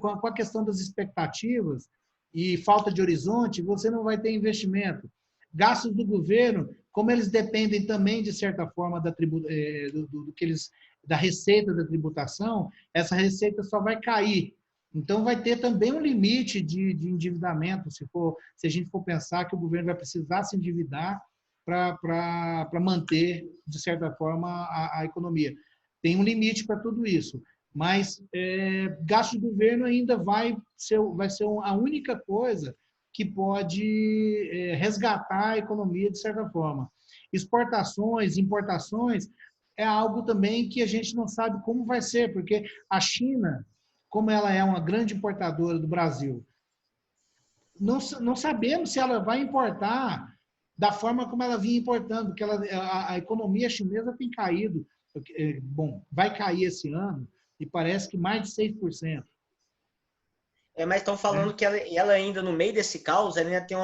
com a questão das expectativas e falta de horizonte, você não vai ter investimento. Gastos do governo, como eles dependem também, de certa forma, da receita da tributação, essa receita só vai cair. Então, vai ter também um limite de endividamento, se a gente for pensar que o governo vai precisar se endividar para manter, de certa forma, a economia. Tem um limite para tudo isso. Mas gasto de governo ainda vai ser a única coisa que pode resgatar a economia de certa forma. Exportações, importações, é algo também que a gente não sabe como vai ser, porque a China, como ela é uma grande importadora do Brasil, não sabemos se ela vai importar da forma como ela vinha importando, porque a economia chinesa tem caído. Bom, vai cair esse ano, e parece que mais de 6%. Mas estão falando que ela ainda, no meio desse caos, ela ainda tem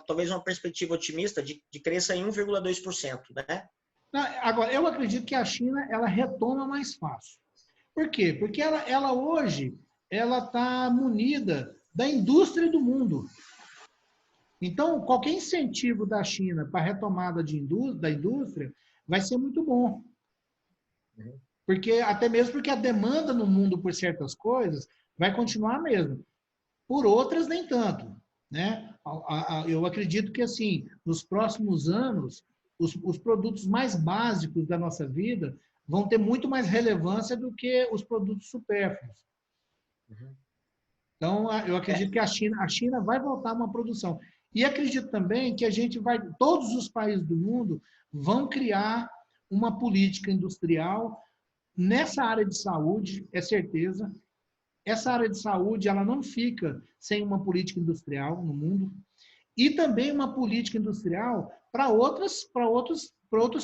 talvez uma perspectiva otimista de crescer em 1,2%, né? Agora, eu acredito que a China ela retoma mais fácil. Por quê? Porque ela hoje ela está munida da indústria do mundo. Então, qualquer incentivo da China para a retomada da indústria vai ser muito bom. Até mesmo porque a demanda no mundo por certas coisas vai continuar a mesma. Por outras, nem tanto. Né? Eu acredito que, assim, nos próximos anos, os produtos mais básicos da nossa vida vão ter muito mais relevância do que os produtos supérfluos. Então, eu acredito que a China vai voltar a uma produção. E acredito também que todos os países do mundo vão criar uma política industrial nessa área de saúde, é certeza. Essa área de saúde ela não fica sem uma política industrial no mundo e também uma política industrial para outros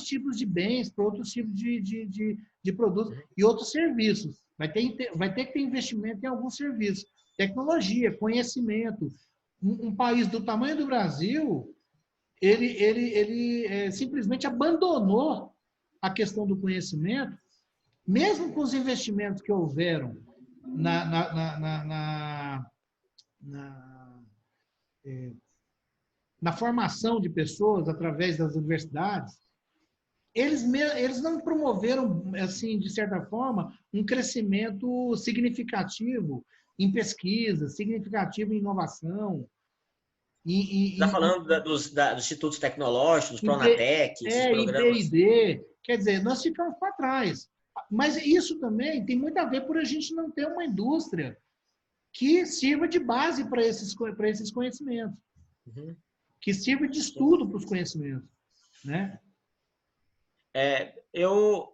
tipos de bens, para outros tipos de produtos e outros serviços. Vai ter que ter investimento em alguns serviços. Tecnologia, conhecimento. Um país do tamanho do Brasil, ele simplesmente abandonou a questão do conhecimento, mesmo com os investimentos que houveram na formação de pessoas através das universidades, eles não promoveram, assim, de certa forma, um crescimento significativo em pesquisa, significativo em inovação. Está falando dos institutos tecnológicos, dos Pronatec, esses em programas. P&D. Quer dizer, nós ficamos para trás. Mas isso também tem muito a ver por a gente não ter uma indústria que sirva de base para esses conhecimentos, que sirva de estudo para os conhecimentos, né? Eu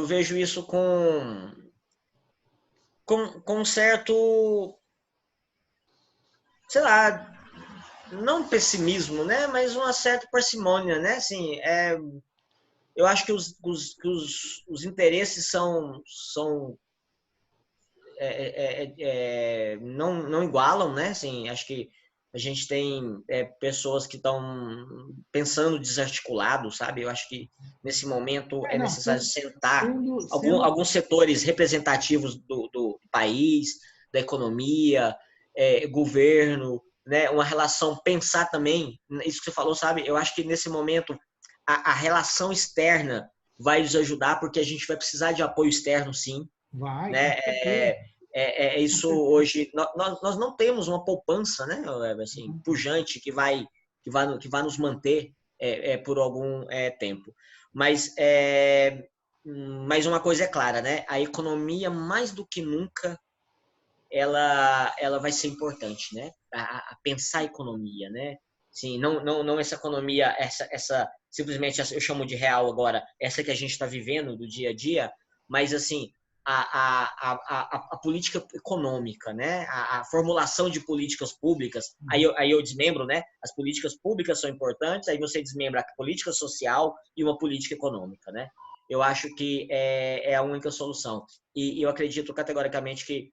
vejo isso com certo, sei lá, não pessimismo, né? Mas uma certa parcimônia, né? Assim, eu acho que os interesses não igualam, né? Assim, acho que a gente tem pessoas que estão pensando desarticulado, sabe? Eu acho que nesse momento é necessário sentar alguns setores representativos do país, da economia, governo, né? Uma relação, pensar também, isso que você falou, sabe? Eu acho que nesse momento a relação externa vai nos ajudar, porque a gente vai precisar de apoio externo, sim. Vai. Né? Isso hoje. Nós não temos uma poupança, né? Assim, pujante que vai nos manter por algum tempo. Mas uma coisa é clara, né? A economia, mais do que nunca, ela vai ser importante, né? A pensar a economia, né? Sim, não essa economia, essa simplesmente eu chamo de real agora, essa que a gente está vivendo do dia a dia, mas assim a política econômica, né? A formulação de políticas públicas. Aí eu desmembro, né? As políticas públicas são importantes, aí você desmembra a política social e uma política econômica, né? eu acho que é a única solução. E eu acredito categoricamente que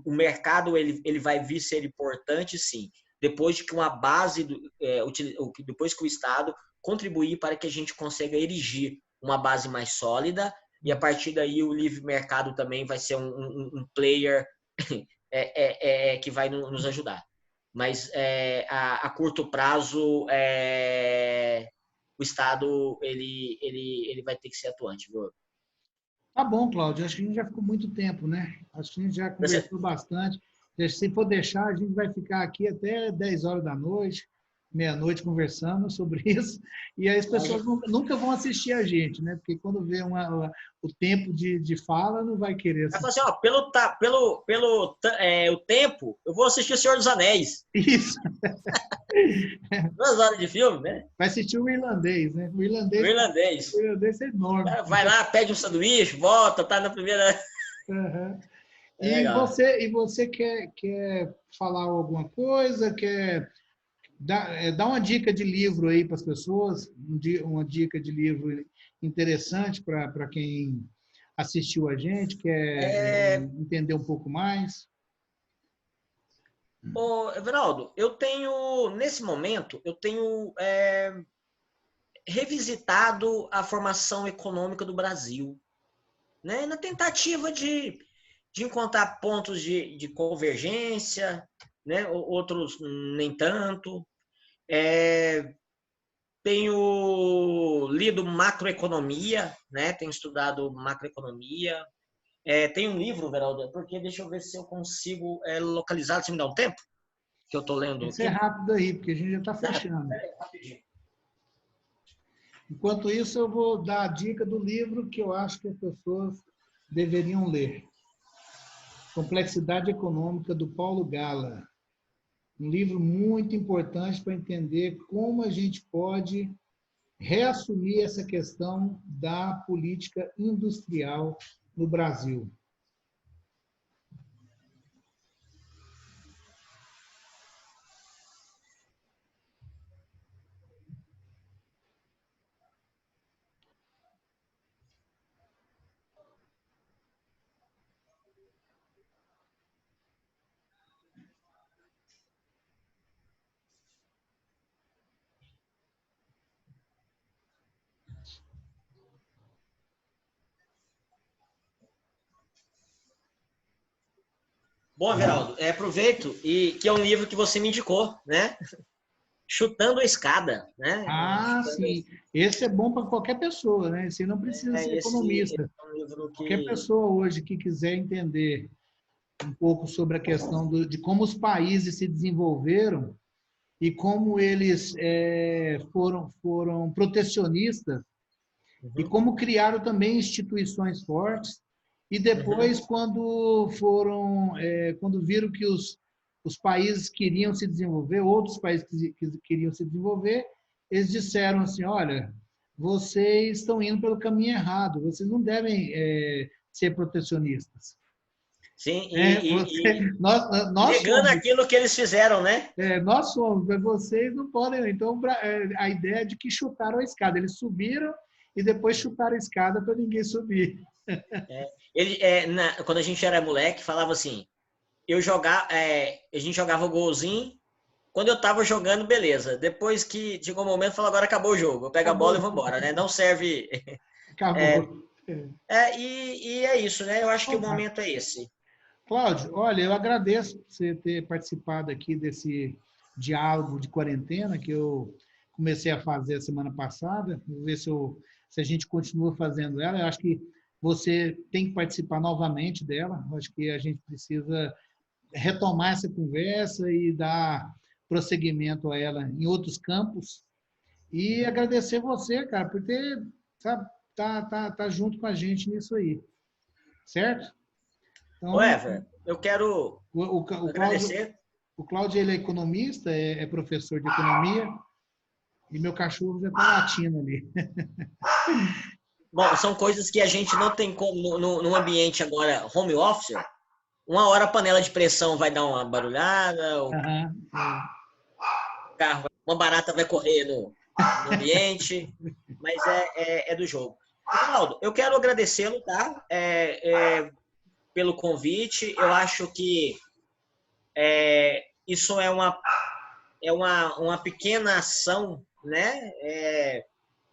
o mercado ele vai vir ser importante, sim, depois de que uma base, depois que o Estado contribuir para que a gente consiga erigir uma base mais sólida, e a partir daí o livre mercado também vai ser um player que vai nos ajudar. Mas a curto prazo, o Estado ele vai ter que ser atuante, viu? Tá bom, Cláudio. Acho que a gente já ficou muito tempo, né? Acho que a gente já conversou bastante. Se for deixar, a gente vai ficar aqui até 10 horas da noite, meia-noite, conversando sobre isso. E aí as pessoas nunca vão assistir a gente, né? Porque quando vê o tempo de fala, não vai querer assistir. Vai falar assim, ó, o tempo, eu vou assistir O Senhor dos Anéis. Isso. 2 horas de filme, né? Vai assistir o irlandês, né? O irlandês é enorme. Vai lá, pede um sanduíche, volta, tá na primeira. Uhum. E você quer falar alguma coisa? Quer dar uma dica de livro aí para as pessoas? Uma dica de livro interessante para quem assistiu a gente, quer entender um pouco mais? Ô, Everaldo, nesse momento, eu tenho revisitado a formação econômica do Brasil, né? Na tentativa de encontrar pontos de convergência, né? Outros nem tanto. Tenho lido macroeconomia, né? Tenho estudado macroeconomia. Tem um livro, Veraldo, porque deixa eu ver se eu consigo localizar, se me dá um tempo, que eu estou lendo Isso aqui. é rápido aí, porque a gente já está fechando. Rapidinho. Enquanto isso, eu vou dar a dica do livro que eu acho que as pessoas deveriam ler. Complexidade Econômica, do Paulo Gala. Um livro muito importante para entender como a gente pode reassumir essa questão da política industrial no Brasil. Bom, Everaldo, aproveito e que é um livro que você me indicou, né? Chutando a Escada, né? Sim. Esse é bom para qualquer pessoa, né? Você não precisa ser economista. É um livro Qualquer pessoa hoje que quiser entender um pouco sobre a questão de como os países se desenvolveram e como eles foram protecionistas e como criaram também instituições fortes. E depois, quando viram que os países queriam se desenvolver, outros países que queriam se desenvolver, eles disseram assim, olha, vocês estão indo pelo caminho errado, vocês não devem ser protecionistas. Sim, nós negando somos, aquilo que eles fizeram, né? nós somos, mas vocês não podem. Então, a ideia é de que chutaram a escada. Eles subiram e depois chutaram a escada para ninguém subir. Quando a gente era moleque, falava assim, a gente jogava o golzinho, quando eu tava jogando, beleza. Depois que chegou o momento, falou, agora acabou o jogo. Eu pego a bola e vou embora, né? Não serve... Acabou. E é isso, né? Eu acho que o momento é esse. Cláudio, olha, eu agradeço por você ter participado aqui desse diálogo de quarentena que eu comecei a fazer a semana passada. Vou ver se a gente continua fazendo ela. Eu acho que você tem que participar novamente dela. Eu acho que a gente precisa retomar essa conversa e dar prosseguimento a ela em outros campos. E agradecer você, cara, por ter, sabe, tá junto com a gente nisso aí. Certo? Então, Ever, eu quero agradecer. O Cláudio, ele é economista, é professor de economia, e meu cachorro já está latindo ali. Bom, são coisas que a gente não tem como, no ambiente agora, home office, uma hora a panela de pressão vai dar uma barulhada, carro, uma barata vai correr no ambiente, mas é do jogo. Ronaldo, eu quero agradecê-lo, tá? Pelo convite. Eu acho que isso é uma pequena ação, né?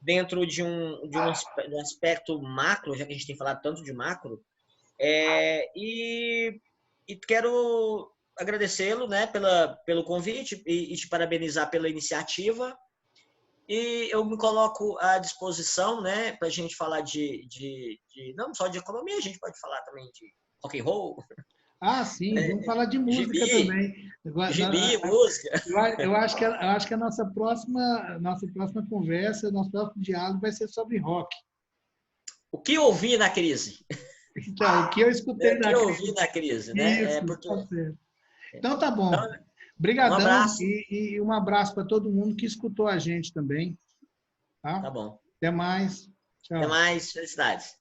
Dentro de um aspecto macro, já que a gente tem falado tanto de macro, e quero agradecê-lo, né, pelo convite e te parabenizar pela iniciativa. E eu me coloco à disposição, né, para a gente falar não só de economia, a gente pode falar também de rock and roll, Ah, sim, vamos falar de música gibi, também. música. Eu acho que a nossa próxima conversa, nosso próximo diálogo vai ser sobre rock. O que ouvir na crise? Então, o que eu escutei O que na ouvir crise. na crise, né? Isso, Porque tá certo. Então tá bom. então, um Obrigadão abraço. e um abraço para todo mundo que escutou a gente também. Tá? Tá bom. Até mais. Até Tchau. mais. Felicidades.